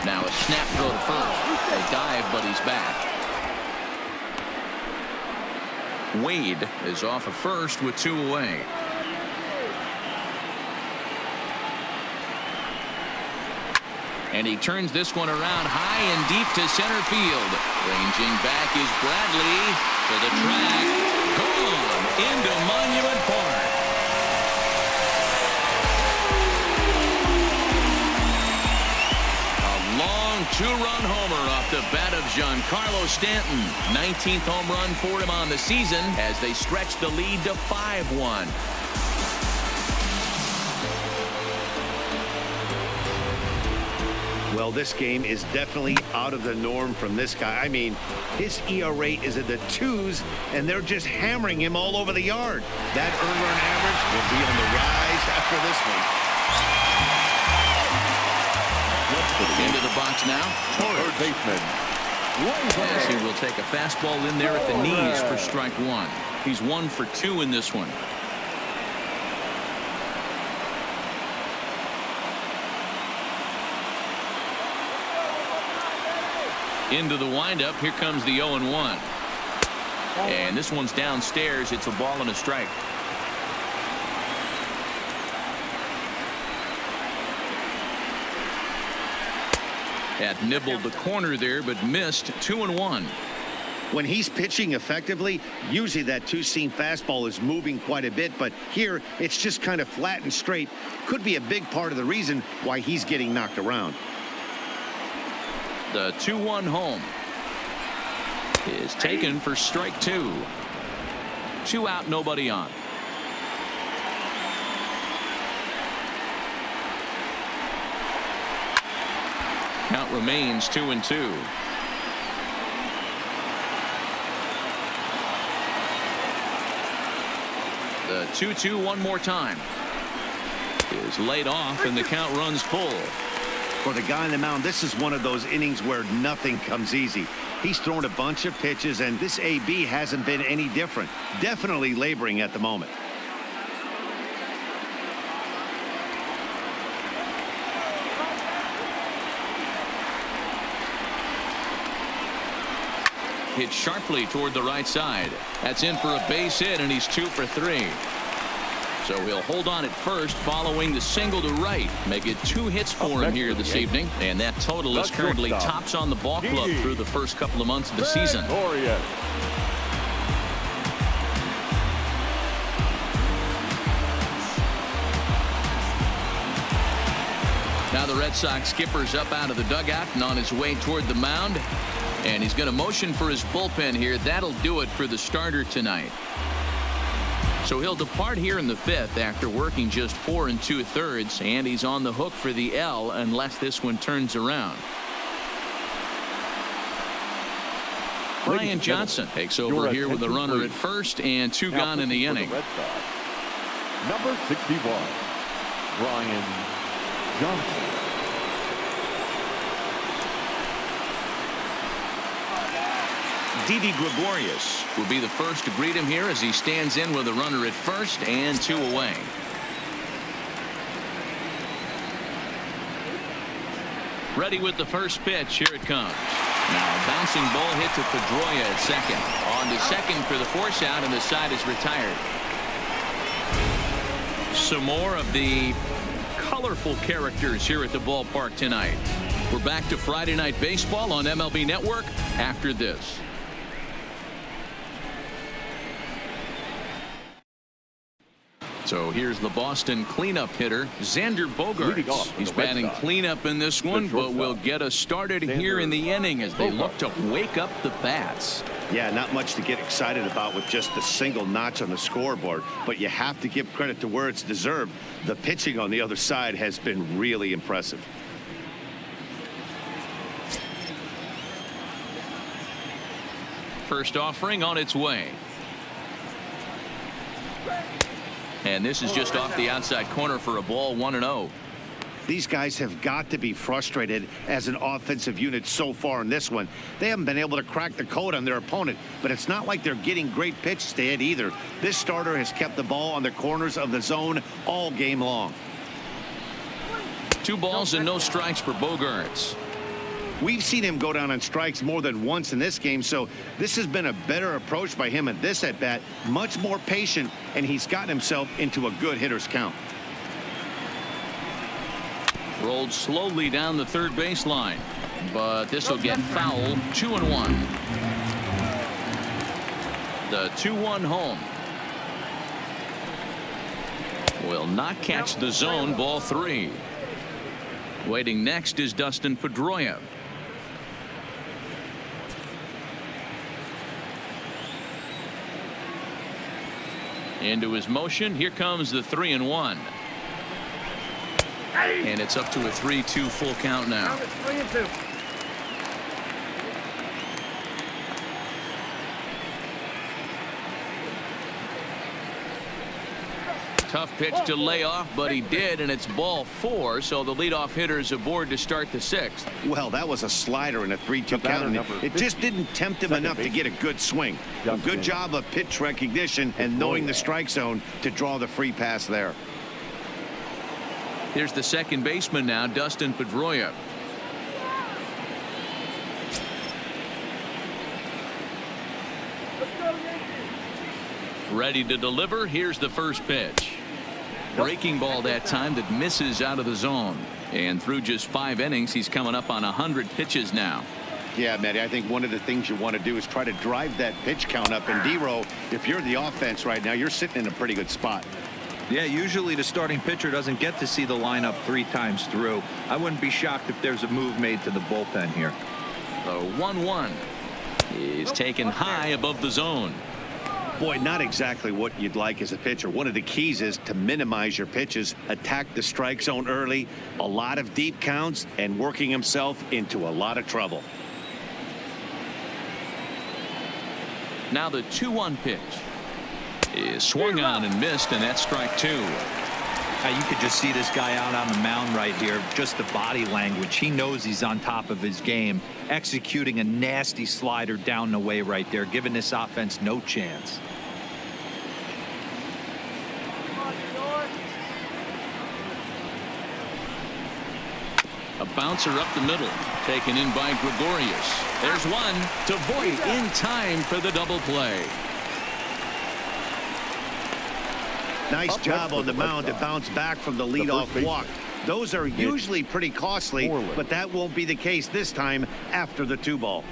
Now a snap throw to first. They dive, but he's back. Wade is off of first with 2 away. And he turns this one around high and deep to center field. Ranging back is Bradley to the track. Gone into Monument Park. Long 2-run homer off the bat of Giancarlo Stanton. 19th home run for him on the season as they stretch the lead to 5-1. Well, this game is definitely out of the norm from this guy. I mean, his ERA is in the 2s, and they're just hammering him all over the yard. That earned run average will be on the rise after this one. Into the box now. Third baseman. As he will take a fastball in there at the knees for strike 1. He's 1 for 2 in this one. Into the windup. Here comes the 0-1. And this one's downstairs. It's a ball and a strike. Had nibbled the corner there, but missed. 2-1. When he's pitching effectively, usually that 2-seam fastball is moving quite a bit, but here it's just kind of flat and straight. Could be a big part of the reason why he's getting knocked around. The 2-1 home is taken for strike 2. 2 out, nobody on. Count remains 2-2. The 2-2 one more time is laid off, and the count runs full. For the guy on the mound, this is one of those innings where nothing comes easy. He's thrown a bunch of pitches, and this AB hasn't been any different. Definitely laboring at the moment. Hit sharply toward the right side. That's in for a base hit, and he's 2 for 3. So he'll hold on at first following the single to right. Make it 2 hits for him here this evening. And that total is currently tops on the ball club through the first couple of months of the season. Now the Red Sox skipper's up out of the dugout and on his way toward the mound. And he's going to motion for his bullpen here. That'll do it for the starter tonight. So he'll depart here in the 5th after working just 4 2/3, and he's on the hook for the L unless this one turns around. Brian Johnson takes over here with a runner at first and 2 gone in the inning. Number 61, Brian Johnson. Didi Gregorius will be the first to greet him here as he stands in with a runner at first and 2 away. Ready with the first pitch. Here it comes. Now bouncing ball hit to Pedroia at second. On to second for the force out, and the side is retired. Some more of the colorful characters here at the ballpark tonight. We're back to Friday Night Baseball on MLB Network after this. So here's the Boston cleanup hitter, Xander Bogaerts. He's batting cleanup in this one, but will get us started here in the inning as they look to wake up the bats. Yeah, not much to get excited about with just a single notch on the scoreboard, but you have to give credit to where it's deserved. The pitching on the other side has been really impressive. First offering on its way. And this is just off the outside corner for a ball, 1-0. These guys have got to be frustrated as an offensive unit so far in this one. They haven't been able to crack the code on their opponent, but it's not like they're getting great pitches to hit either. This starter has kept the ball on the corners of the zone all game long. 2 balls and no strikes for Bogaerts. We've seen him go down on strikes more than once in this game, so this has been a better approach by him at this at-bat, much more patient, and he's gotten himself into a good hitter's count. Rolled slowly down the third baseline, but this will get foul. 2-1. The 2-1 home. Will not catch the zone. Ball 3. Waiting next is Dustin Pedroia. Into his motion. Here comes the 3-1. And it's up to a 3-2 full count now. 3-2. Tough pitch to lay off, but he did, and it's ball 4, so the leadoff hitter is aboard to start the 6th. Well, that was a slider in a 3-2 count. It just didn't tempt him enough to get a good swing. A good job of pitch recognition and knowing the strike zone to draw the free pass there. Here's the second baseman now, Dustin Pedroia. Ready to deliver. Here's the first pitch. Breaking ball that time that misses out of the zone. And through just 5 innings, he's coming up on 100 pitches now. Yeah, Matty, I think one of the things you want to do is try to drive that pitch count up. And D-Row, if you're the offense right now, you're sitting in a pretty good spot. Yeah, usually the starting pitcher doesn't get to see the lineup 3 times through. I wouldn't be shocked if there's a move made to the bullpen here. The 1-1 is taken high above the zone. Boy, not exactly what you'd like as a pitcher. One of the keys is to minimize your pitches, attack the strike zone early, a lot of deep counts, and working himself into a lot of trouble. Now the 2-1 pitch is swung on and missed, and that's strike 2. You could just see this guy out on the mound right here. Just the body language. He knows he's on top of his game, executing a nasty slider down the way right there, giving this offense no chance. A bouncer up the middle, taken in by Gregorius. There's one to Voit in time for the double play. Nice job on the mound to bounce back from the leadoff walk. Those are usually pretty costly, but that won't be the case this time after the 2-ball.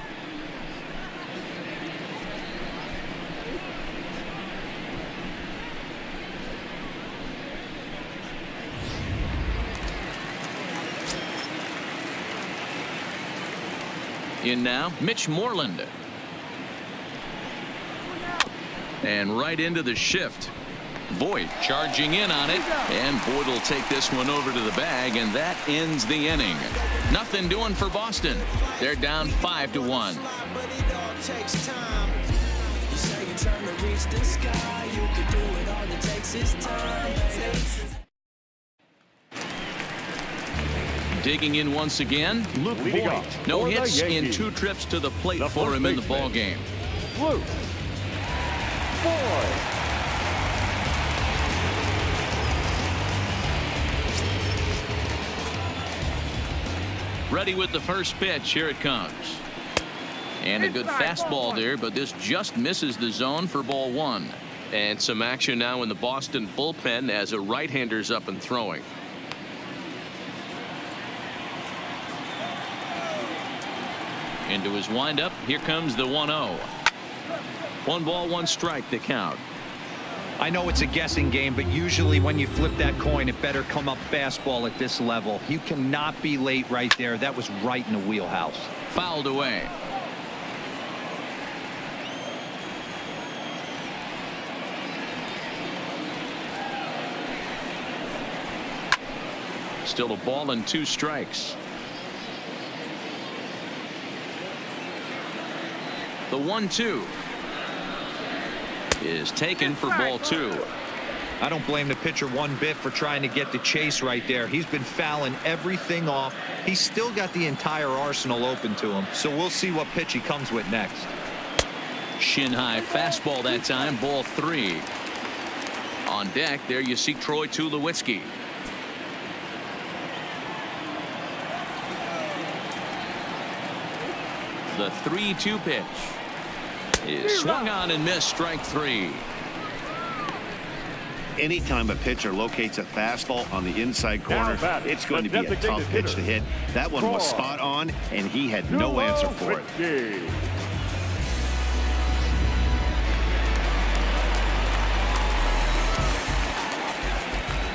In now, Mitch Moreland. And right into the shift. Voit charging in on it, and Voit will take this one over to the bag, and that ends the inning. Nothing doing for Boston. They're down 5-1. Digging in once again, Luke Voit. No hits in 2 trips to the plate for him in the ball game. Blue. Boy. Ready with the first pitch. Here it comes. And a good fastball there, but this just misses the zone for ball one. And some action now in the Boston bullpen as a right-hander's up and throwing. Into his windup. Here comes the 1-0. 1 ball, 1 strike to count. I know it's a guessing game, but usually when you flip that coin, it better come up fastball at this level. You cannot be late right there. That was right in the wheelhouse. Fouled away. Still a ball and 2 strikes. The 1-2 is taken for ball 2. I don't blame the pitcher one bit for trying to get the chase right there. He's been fouling everything off. He's still got the entire arsenal open to him. So we'll see what pitch he comes with next. Shin high fastball that time. Ball 3. On deck there you see Troy Tulowitzki. The 3-2 pitch is swung on and missed. Strike 3. Anytime a pitcher locates a fastball on the inside corner, it's going to be a tough pitch to hit. That one was spot on, and he had no answer for it.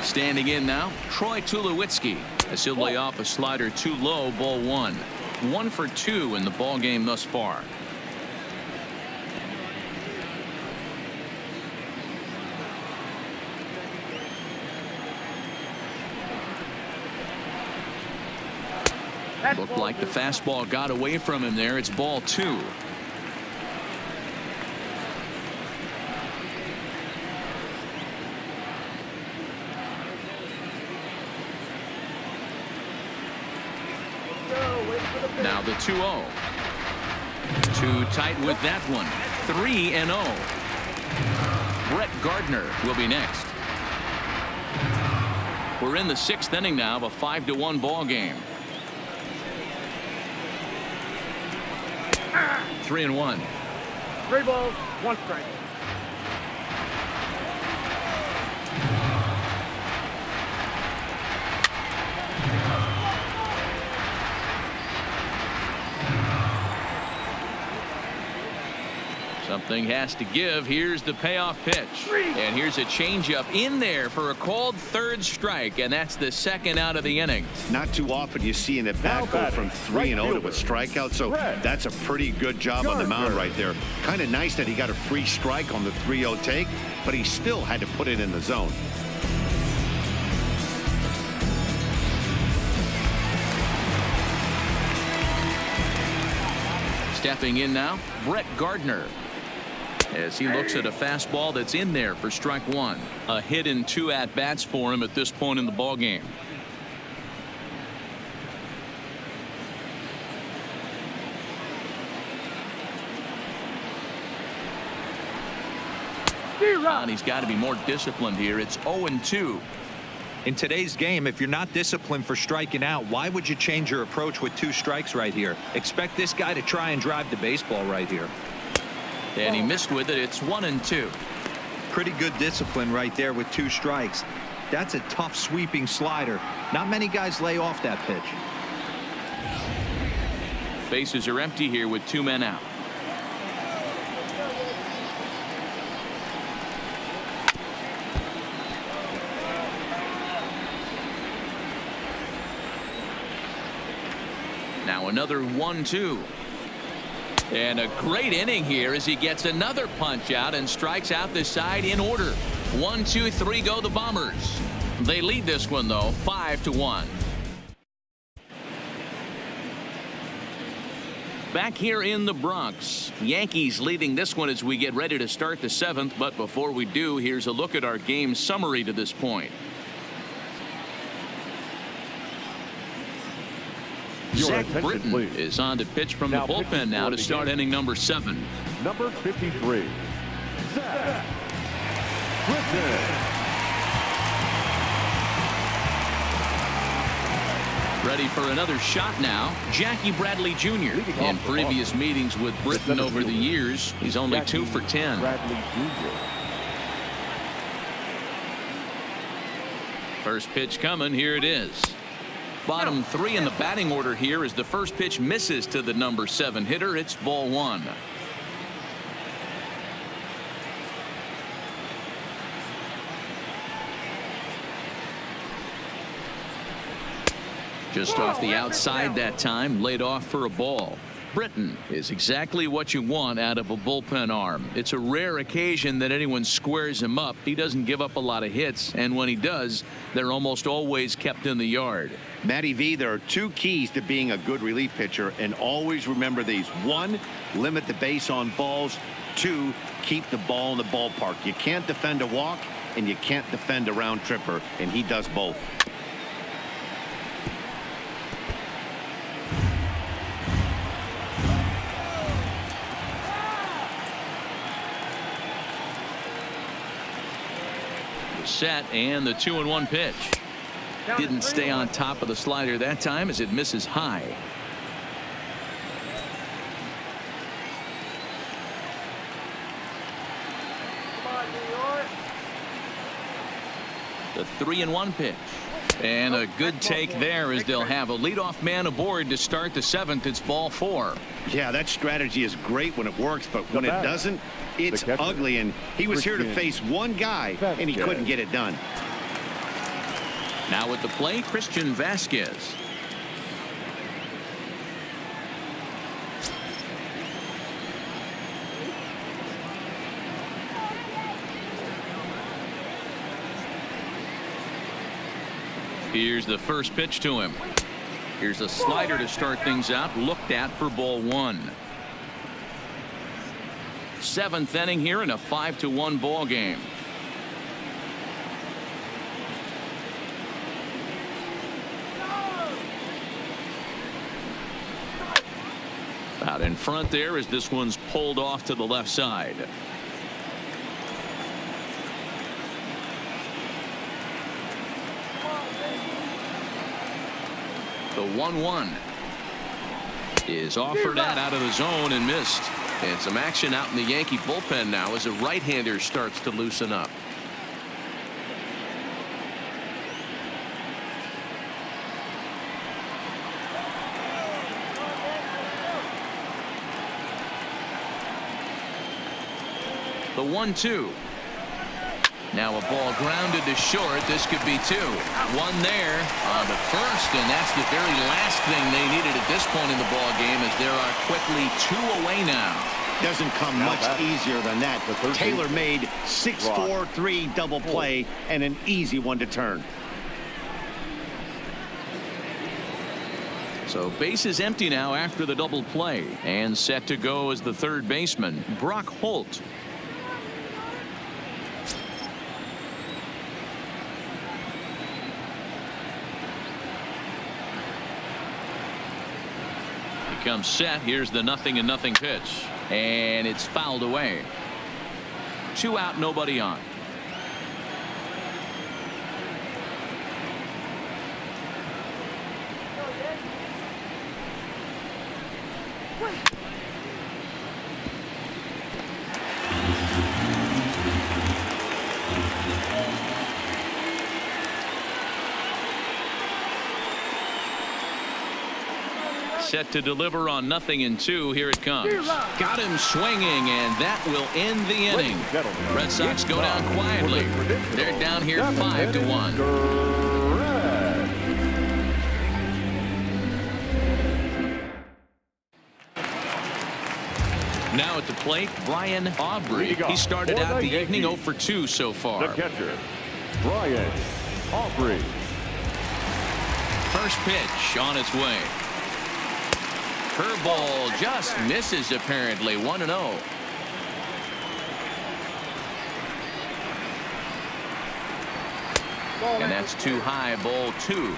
Standing in now, Troy Tulowitzki, as he'll lay off a slider too low. Ball 1. 1 for 2 in the ball game thus far. Looked like the fastball got away from him there. It's ball 2. Now the 2-0. Too tight with that one. 3-0. Brett Gardner will be next. We're in the 6th inning now of a 5-1 ball game. 3-1. 3 balls, 1 strike. Something has to give. Here's the payoff pitch. And here's a changeup in there for a called 3rd strike. And that's the 2nd out of the inning. Not too often you see an at-bat go from 3-0 to a strikeout, so that's a pretty good job on the mound right there. Kind of nice that he got a free strike on the 3-0 take, but he still had to put it in the zone. Stepping in now, Brett Gardner, as he looks at a fastball that's in there for strike 1. A hit in 2 at-bats for him at this point in the ball game. And he's got to be more disciplined here. It's 0-2. In today's game, if you're not disciplined for striking out, why would you change your approach with 2 strikes right here? Expect this guy to try and drive the baseball right here. And he missed with it. It's 1-2. Pretty good discipline right there with 2 strikes. That's a tough sweeping slider. Not many guys lay off that pitch. Bases are empty here with 2 men out. Now another 1-2. And a great inning here as he gets another punch out and strikes out this side in order. 1, 2, 3 go the Bombers. They lead this one though 5-1. Back here in the Bronx, Yankees leading this one as we get ready to start the 7th. But before we do, here's a look at our game summary to this point. Your Zach attention, Britton please. is on to pitch from Now the pitching bullpen now for to the start game. inning number 7. Number 53, Zach Britton. Ready for another shot now, Jackie Bradley Jr. In previous meetings with Britton over the years, he's only 2 for 10. Bradley Jr. First pitch coming, here it is. Bottom 3 in the batting order here as the first pitch misses to the number 7 hitter. It's ball 1. Just off the outside that time, laid off for a ball. Britton is exactly what you want out of a bullpen arm. It's a rare occasion that anyone squares him up. He doesn't give up a lot of hits, and when he does, they're almost always kept in the yard. Matty V, there are 2 keys to being a good relief pitcher, and always remember these. 1, limit the base on balls. 2, keep the ball in the ballpark. You can't defend a walk, and you can't defend a round tripper, and he does both. Set, and the 2-1 pitch. Didn't stay on top of the slider that time as it misses high. The 3-1 pitch. And a good take there as they'll have a leadoff man aboard to start the 7th. It's ball 4. Yeah, that strategy is great when it works, but when it doesn't, it's ugly. And he was here to face one guy, and he couldn't get it done. Now at the plate, Christian Vasquez. Here's the first pitch to him. Here's a slider to start things out, looked at for ball 1. 7th inning here in a 5-1 ball game. Out in front there as this one's pulled off to the left side. The 1-1 is offered out of the zone and missed. And some action out in the Yankee bullpen now as a right-hander starts to loosen up. The 1-2. Now a ball grounded to short. This could be 2. 1 there on the first, and that's the very last thing they needed at this point in the ball game, as there are quickly 2 away now. Doesn't come much easier than that. Taylor made 6-4-3 double play and an easy one to turn. So base is empty now after the double play, and set to go as the third baseman, Brock Holt. Comes set. Here's the 0-0 pitch, and it's fouled away. 2 out, nobody on. Set to deliver on 0-2. Here it comes. Got him swinging, and that will end the inning. Red Sox go down quietly. They're down here 5-1. Now at the plate, Brian Aubrey. He started out the evening 0 for 2 so far. The catcher, Brian Aubrey. First pitch on its way. Curveball just misses apparently. 1-0. And that's too high. Ball 2.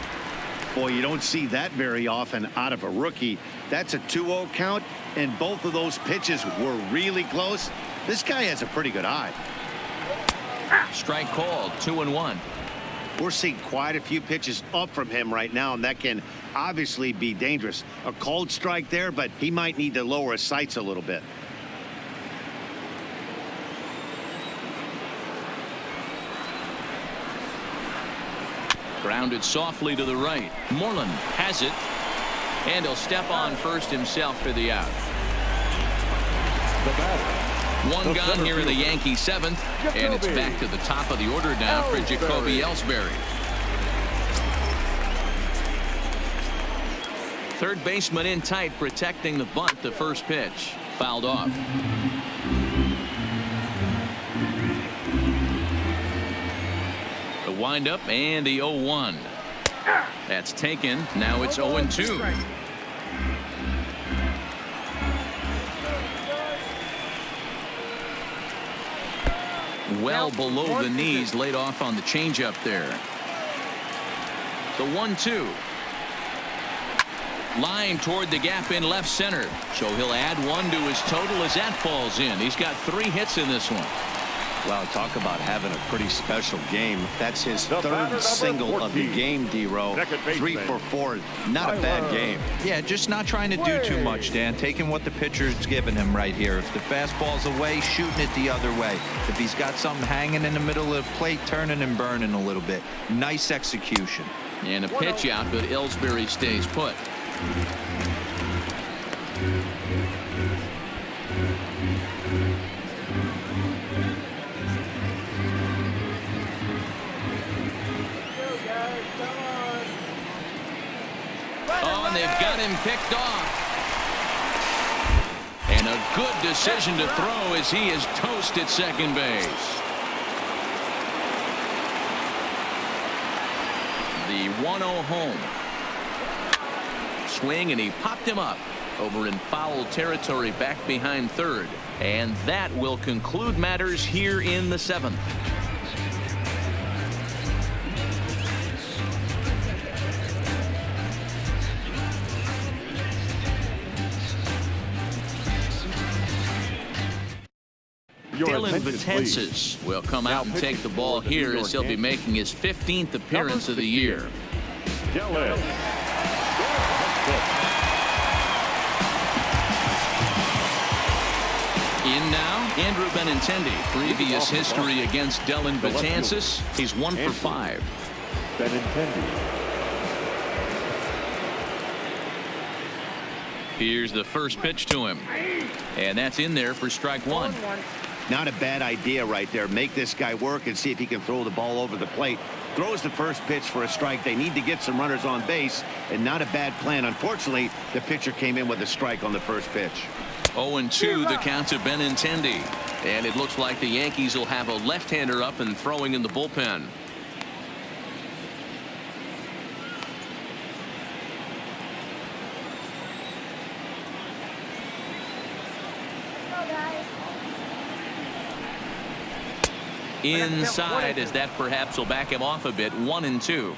Boy, you don't see that very often out of a rookie. That's a 2-0 count, and both of those pitches were really close. This guy has a pretty good eye. Strike called, 2-1. We're seeing quite a few pitches up from him right now, and that can obviously be dangerous. A cold strike there, but he might need to lower his sights a little bit. Grounded softly to the right. Moreland has it, and he'll step on first himself for the out. The batter. One gone here in the Yankee seventh, and it's back to the top of the order now for Jacoby Ellsbury. Third baseman in tight, protecting the bunt. The first pitch fouled off. The windup and the 0-1. That's taken. Now it's 0-2. Well below the knees, laid off on the changeup there. The 1-2. Line toward the gap in left center. So he'll add one to his total as that falls in. He's got 3 hits in this one. Well, talk about having a pretty special game. That's his The batter, third number single of the 14. game, D-Row. Second baseman. 3 for 4. Not a bad game. Yeah, just not trying to do too much, Dan. Taking what the pitcher's giving him right here. If the fastball's away, shooting it the other way. If he's got something hanging in the middle of the plate, turning and burning a little bit. Nice execution. And a pitch out, but Ellsbury stays put. Oh, and they've got him picked off. And a good decision to throw as he is toast at second base. The 1-0 home. Swing, and he popped him up over in foul territory back behind third. And that will conclude matters here in the 7th. Dylan Betances will come out and take the ball here as he'll be making his 15th appearance of the year. Dylan. In now, Andrew Benintendi. Previous history against Dylan Betances. He's 1 for 5. Benintendi. Here's the first pitch to him. And that's in there for strike 1. Not a bad idea right there. Make this guy work and see if he can throw the ball over the plate. Throws the first pitch for a strike. They need to get some runners on base, and not a bad plan. Unfortunately, the pitcher came in with a strike on the first pitch. 0-2 the count to Benintendi. And it looks like the Yankees will have a left-hander up and throwing in the bullpen. Inside, as that perhaps will back him off a bit. 1-2.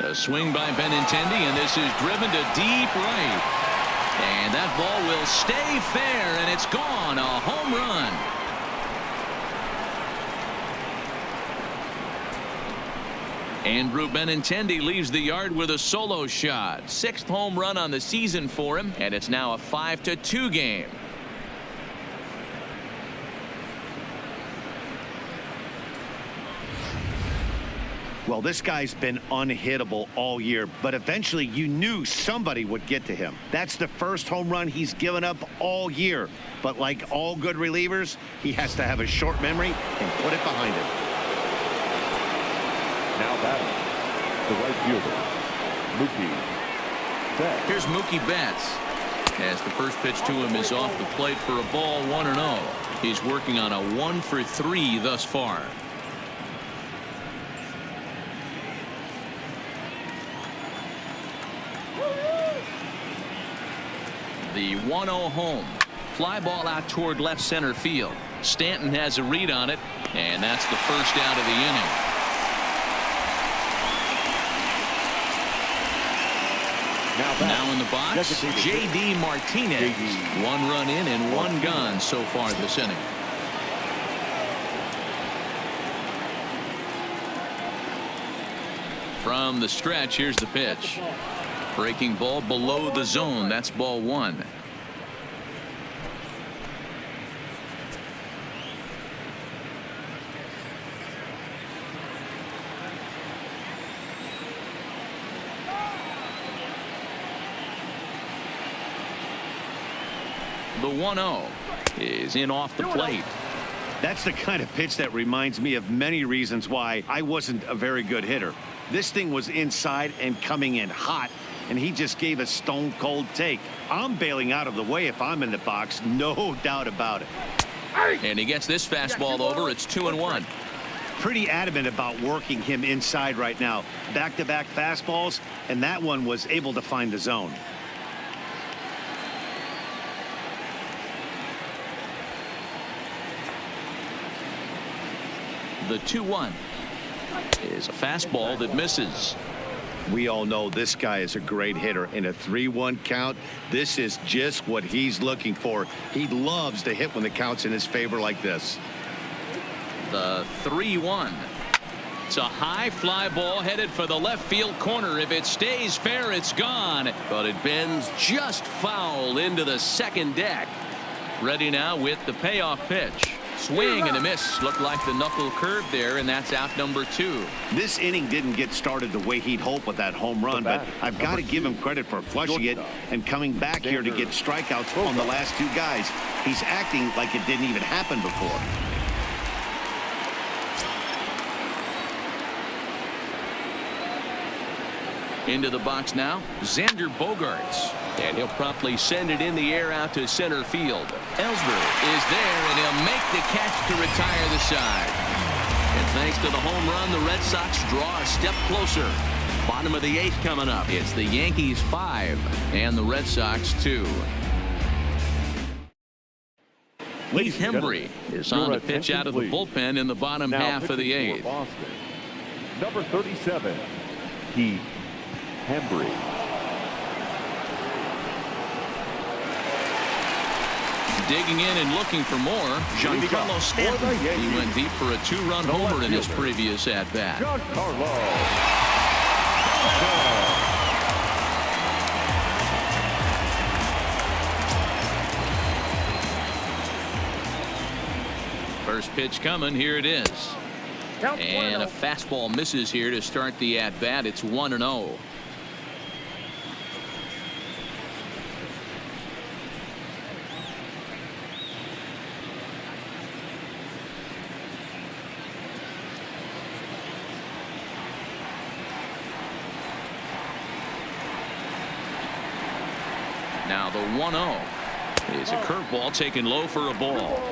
A swing by Benintendi, and this is driven to deep right. And that ball will stay fair, and it's gone. A home run. Andrew Benintendi leaves the yard with a solo shot. 6th home run on the season for him, and it's now a 5-2 game. Well, this guy's been unhittable all year, but eventually you knew somebody would get to him. That's the first home run he's given up all year. But like all good relievers, he has to have a short memory and put it behind him. Now batting, the right fielder, Mookie Betts. Here's Mookie Betts. As the first pitch to him is off the plate for a ball, 1-0. He's working on a 1 for 3 thus far. The 1-0 home. Fly ball out toward left center field. Stanton has a read on it, and that's the first out of the inning. Now in the box, J.D. Martinez. 1 run in and 1 gone so far this inning. From the stretch, here's the pitch. Breaking ball below the zone. That's ball 1. The 1-0 is in off the plate. That's the kind of pitch that reminds me of many reasons why I wasn't a very good hitter. This thing was inside and coming in hot, and he just gave a stone cold take. I'm bailing out of the way if I'm in the box, no doubt about it. And he gets this fastball over. It's 2-1. Pretty adamant about working him inside right now. Back-to-back fastballs, and that one was able to find the zone. The 2-1 is a fastball that misses. We all know this guy is a great hitter. In a 3-1 count, this is just what he's looking for. He loves to hit when the count's in his favor like this. The 3-1. It's a high fly ball headed for the left field corner. If it stays fair, it's gone. But it bends just foul into the second deck. Ready now with the payoff pitch. Swing and a miss. Looked like the knuckle curve there, and that's out number 2. This inning didn't get started the way he'd hoped with that home run, but I've got to give him credit for flushing it and coming back here to get strikeouts on the last 2 guys. He's acting like it didn't even happen before. Into the box now, Xander Bogaerts. And he'll promptly send it in the air out to center field. Ellsbury is there, and he'll make the catch to retire the side. And thanks to the home run, the Red Sox draw a step closer. Bottom of the 8th coming up. It's the Yankees 5 and the Red Sox 2. Heath Hembree is on the pitch out of the bullpen in the bottom half of the 8th. Number 37, Heath Hembree. Digging in and looking for more, Giancarlo Stanton. He went deep for a 2-run homer in his previous at-bat. First pitch coming. Here it is. And a fastball misses here to start the at-bat. It's 1-0. Now the 1-0 is a curveball taken low for a ball.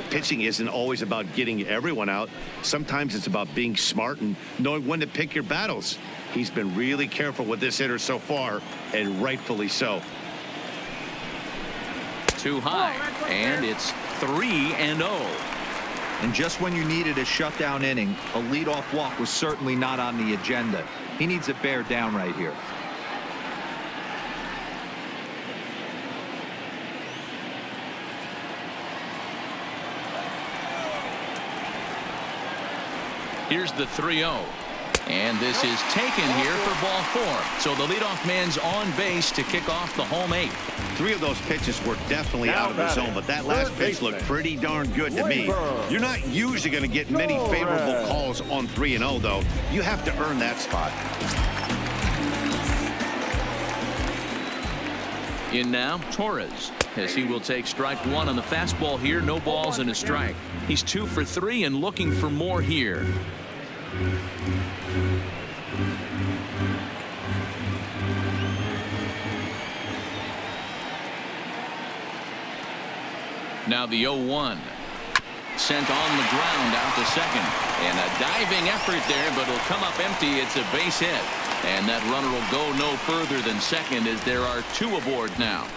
Pitching isn't always about getting everyone out. Sometimes it's about being smart and knowing when to pick your battles. He's been really careful with this hitter so far, and rightfully so. Too high, and it's 3-0. And just when you needed a shutdown inning, a leadoff walk was certainly not on the agenda. He needs to bear down right here. Here's the 3-0. And this is taken here for ball 4. So the leadoff man's on base to kick off the home 8th. 3 of those pitches were definitely out of the zone, but that last pitch looked pretty darn good to me. You're not usually going to get many favorable calls on 3-0, though. You have to earn that spot. In now, Torres, as he will take strike 1 on the fastball here. No balls and a strike. He's 2 for 3 and looking for more here. Now the 0-1. Sent on the ground out to second. And a diving effort there, but it'll come up empty. It's a base hit. And that runner will go no further than second as there are 2 aboard now.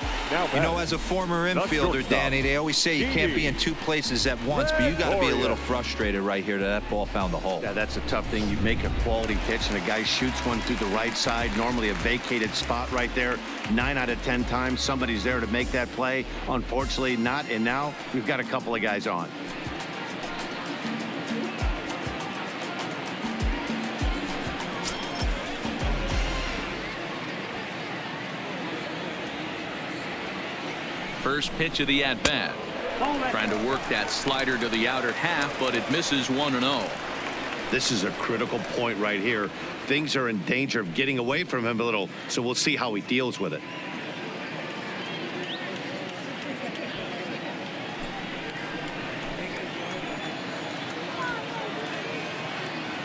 You know, as a former infielder, Danny, they always say you can't be in 2 places at once, but you got to be a little frustrated right here that ball found the hole. Yeah, that's a tough thing. You make a quality pitch and a guy shoots one through the right side, normally a vacated spot right there. 9 out of 10 times somebody's there to make that play. Unfortunately not, and now we've got a couple of guys on. First pitch of the at-bat. Trying to work that slider to the outer half, but it misses 1-0. This is a critical point right here. Things are in danger of getting away from him a little, so we'll see how he deals with it.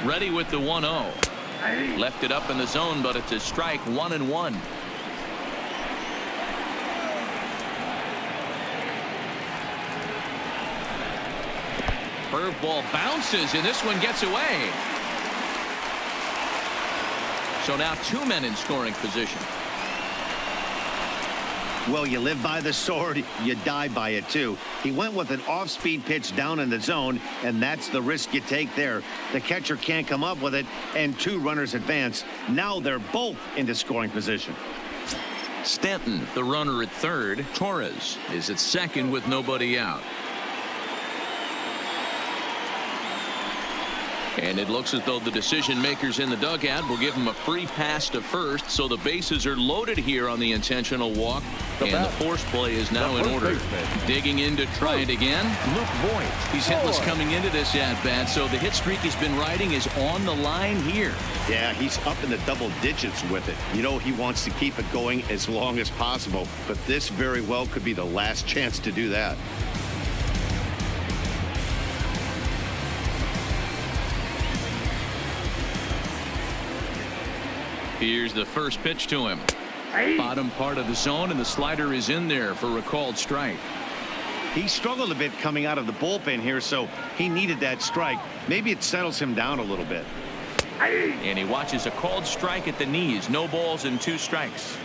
Ready with the 1-0. Left it up in the zone, but it's a strike. 1-1. Curveball bounces, and this one gets away. So now 2 men in scoring position. Well, you live by the sword, you die by it too. He went with an off-speed pitch down in the zone, and that's the risk you take there. The catcher can't come up with it, and 2 runners advance. Now they're both into scoring position. Stanton, the runner at third. Torres is at second with nobody out. And it looks as though the decision makers in the dugout will give him a free pass to first, so the bases are loaded here on the intentional walk, and the force play is now in order. Digging in to try it again. He's hitless coming into this at-bat, so the hit streak he's been riding is on the line here. Yeah, he's up in the double digits with it. You know, he wants to keep it going as long as possible, but this very well could be the last chance to do that. Here's the first pitch to him. Bottom part of the zone, and the slider is in there for a called strike. He struggled a bit coming out of the bullpen here, so he needed that strike. Maybe it settles him down a little bit. And he watches a called strike at the knees. No balls and 2 strikes.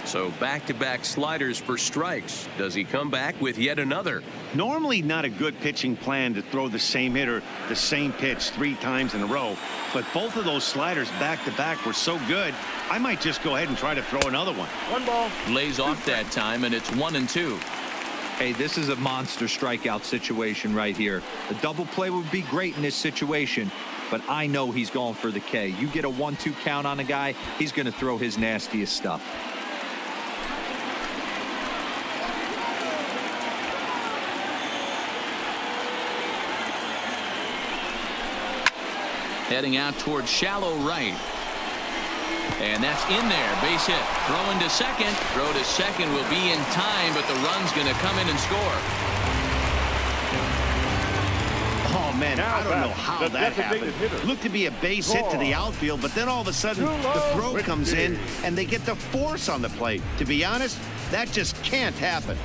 So back-to-back sliders for strikes. Does he come back with yet another? Normally not a good pitching plan to throw the same hitter the same pitch 3 times in a row, but both of those sliders back-to-back were so good, I might just go ahead and try to throw another one. 1 ball. Lays off that time, and it's 1-2. Hey, this is a monster strikeout situation right here. A double play would be great in this situation, but I know he's going for the K. You get a 1-2 count on a guy, he's going to throw his nastiest stuff. Heading out towards shallow right. And that's in there. Base hit. Throwing to second. Throw to second will be in time, but the run's going to come in and score. Oh, man, Now I don't know how that happened. Looked to be a base hit to the outfield, but then all of a sudden the throw comes in and they get the force on the plate. To be honest, that just can't happen.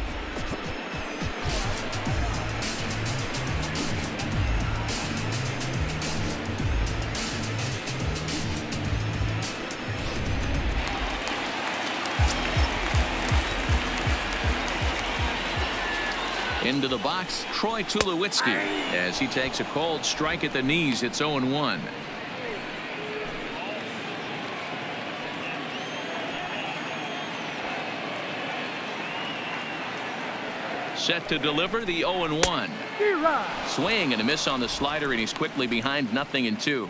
Into the box, Troy Tulowitzki, as he takes a called strike at the knees. It's 0-1. Set to deliver the 0-1. Swing and a miss on the slider, and he's quickly behind 0-2.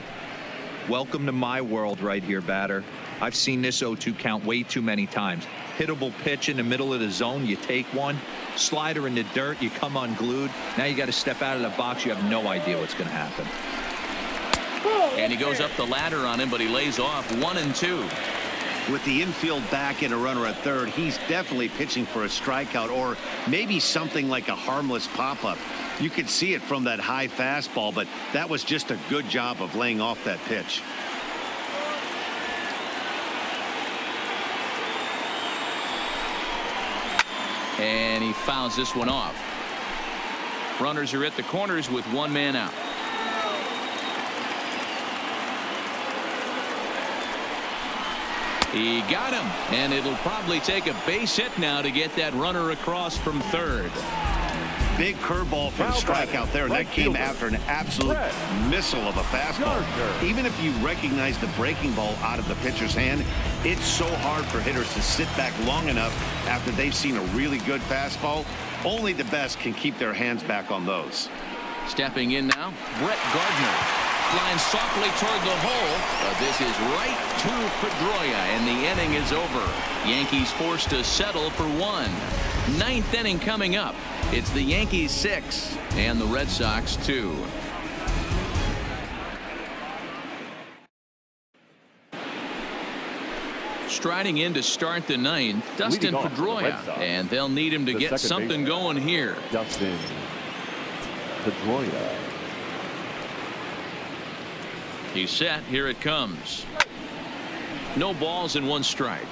Welcome to my world right here, batter. I've seen this 0-2 count way too many times. Hittable pitch in the middle of the zone, you take one. Slider in the dirt, you come unglued. Now you got to step out of the box. You have no idea what's going to happen. And he goes up the ladder on him, but he lays off 1-2. With the infield back and a runner at third, he's definitely pitching for a strikeout or maybe something like a harmless pop-up. You could see it from that high fastball, but that was just a good job of laying off that pitch. And he fouls this one off. Runners are at the corners with 1 man out. He got him, and it'll probably take a base hit now to get that runner across from third. Big curveball for the strikeout there, and that came after an absolute missile of a fastball. Even if you recognize the breaking ball out of the pitcher's hand, it's so hard for hitters to sit back long enough after they've seen a really good fastball. Only the best can keep their hands back on those. Stepping in now, Brett Gardner. Flying softly toward the hole, but this is right to Pedroia, and the inning is over. Yankees forced to settle for one. Ninth inning coming up. It's the Yankees 6 and the Red Sox 2. Striding in to start the ninth, Dustin Pedroia, and they'll need him to get something going here. Dustin Pedroia. He's set. Here it comes. No balls and one strike.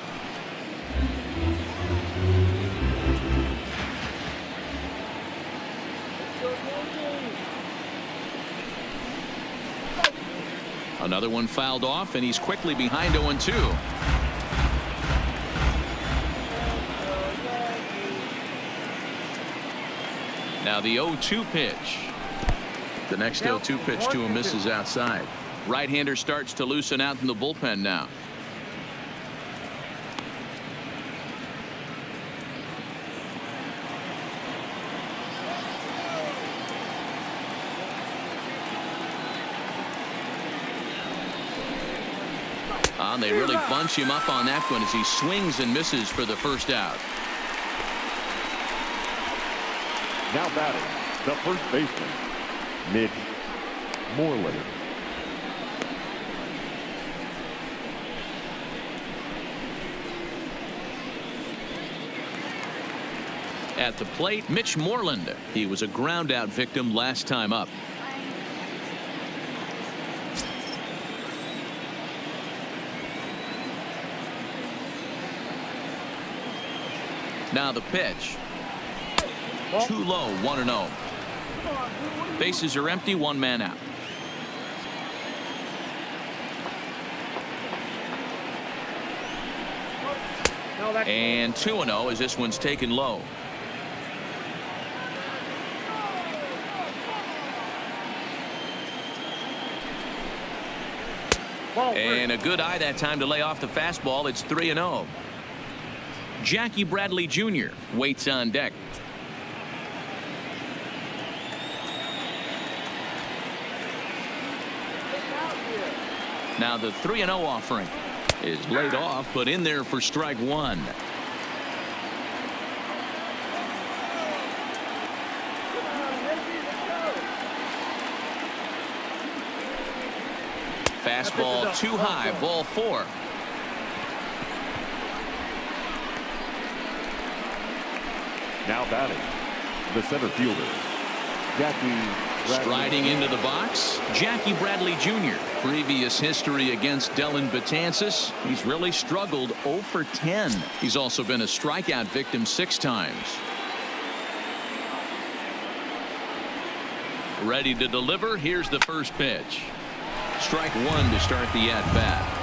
Another one fouled off, and he's quickly behind 0-2. Now the 0-2 pitch. The next 0-2 pitch to him misses outside. Right-hander starts to loosen out in the bullpen now. They really bunch him up on that one as he swings and misses for the first out. Now batting, the first baseman, Mitch Moreland. At the plate, Mitch Moreland. He was a ground out victim last time up. Now the pitch. Too low, 1-0. Bases are empty, one man out. And 2-0 as this one's taken low. And a good eye that time to lay off the fastball. It's 3-0. Jackie Bradley Jr. waits on deck. Now the 3-0 offering is laid off, but in there for strike one. Fastball too high, ball 4. Now batting, the center fielder, Jackie Bradley. Striding into the box, Jackie Bradley Jr. Previous history against Dellin Betances. He's really struggled 0 for 10. He's also been a strikeout victim 6 times. Ready to deliver. Here's the first pitch. Strike one to start the at-bat.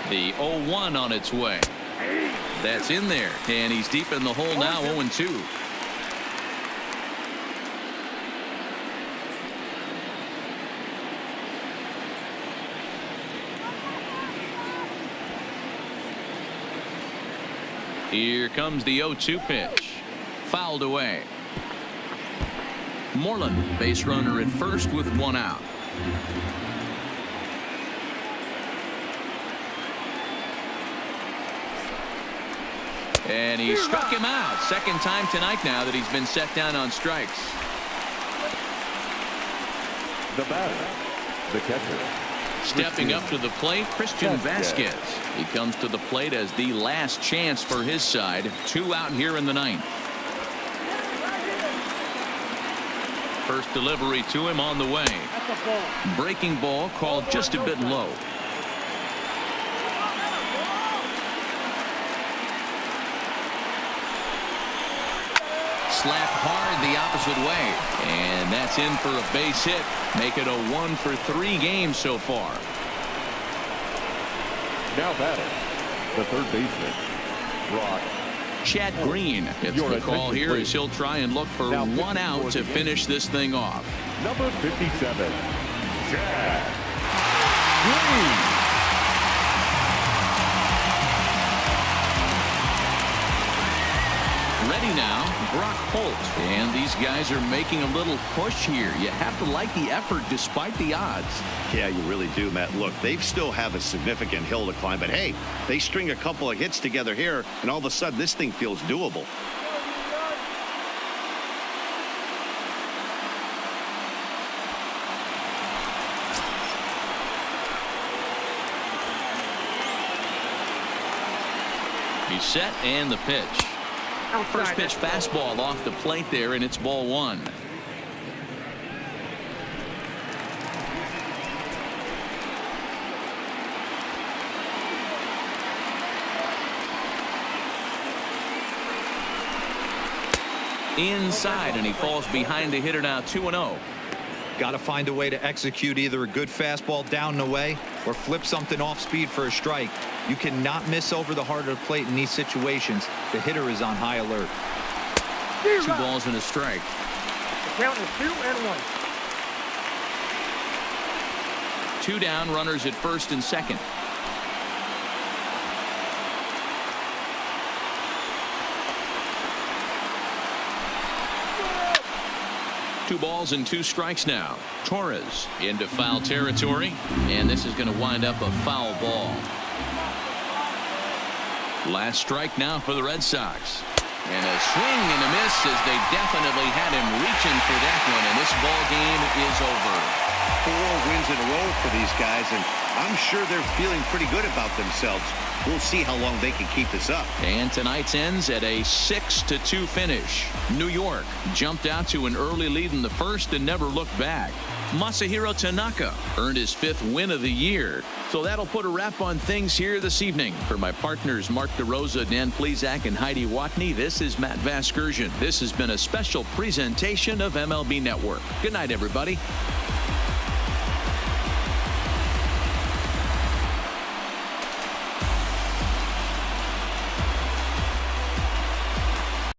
The 0-1 on its way. That's in there, and he's deep in the hole now, 0-2. Here comes the 0-2 pitch. Fouled away. Moreland, base runner at first with one out. And he struck him out. Second time tonight now that he's been set down on strikes. The batter, the catcher. Stepping up to the plate, Christian Vasquez. He comes to the plate as the last chance for his side. 2 out here in the ninth. First delivery to him on the way. Breaking ball called just a bit low. slapped hard the opposite way. And that's in for a base hit. Make it a 1-for-3 game so far. Now batting, the third baseman, Brock. Chad Green gets the call here as he'll try and look for one out to finish this thing off. Number 57, Chad Green. Ready now, Brock Holt. And these guys are making a little push here. You have to like the effort despite the odds. Yeah, you really do, Matt. Look, they still have a significant hill to climb, but hey, they string a couple of hits together here, and all of a sudden this thing feels doable. He's set and the pitch. First pitch fastball off the plate there, and it's ball one. Inside, and he falls behind the hitter now 2-0. Got to find a way to execute either a good fastball down and away or flip something off speed for a strike. You cannot miss over the heart of the plate in these situations. The hitter is on high alert. 2 balls and a strike. The count is 2-1. 2 down, runners at first and second. Two balls and 2 strikes now. Torres into foul territory, and this is going to wind up a foul ball. Last strike now for the Red Sox. And a swing and a miss as they definitely had him reaching for that one, and this ball game is over. 4 wins in a row for these guys, and I'm sure they're feeling pretty good about themselves. We'll see how long they can keep this up. And tonight's ends at a 6-2 finish. New York jumped out to an early lead in the first and never looked back. Masahiro Tanaka earned his 5th win of the year. So that'll put a wrap on things here this evening. For my partners Mark DeRosa, Dan Plesac, and Heidi Watney, this is Matt Vasgersian. This has been a special presentation of MLB Network. Good night, everybody.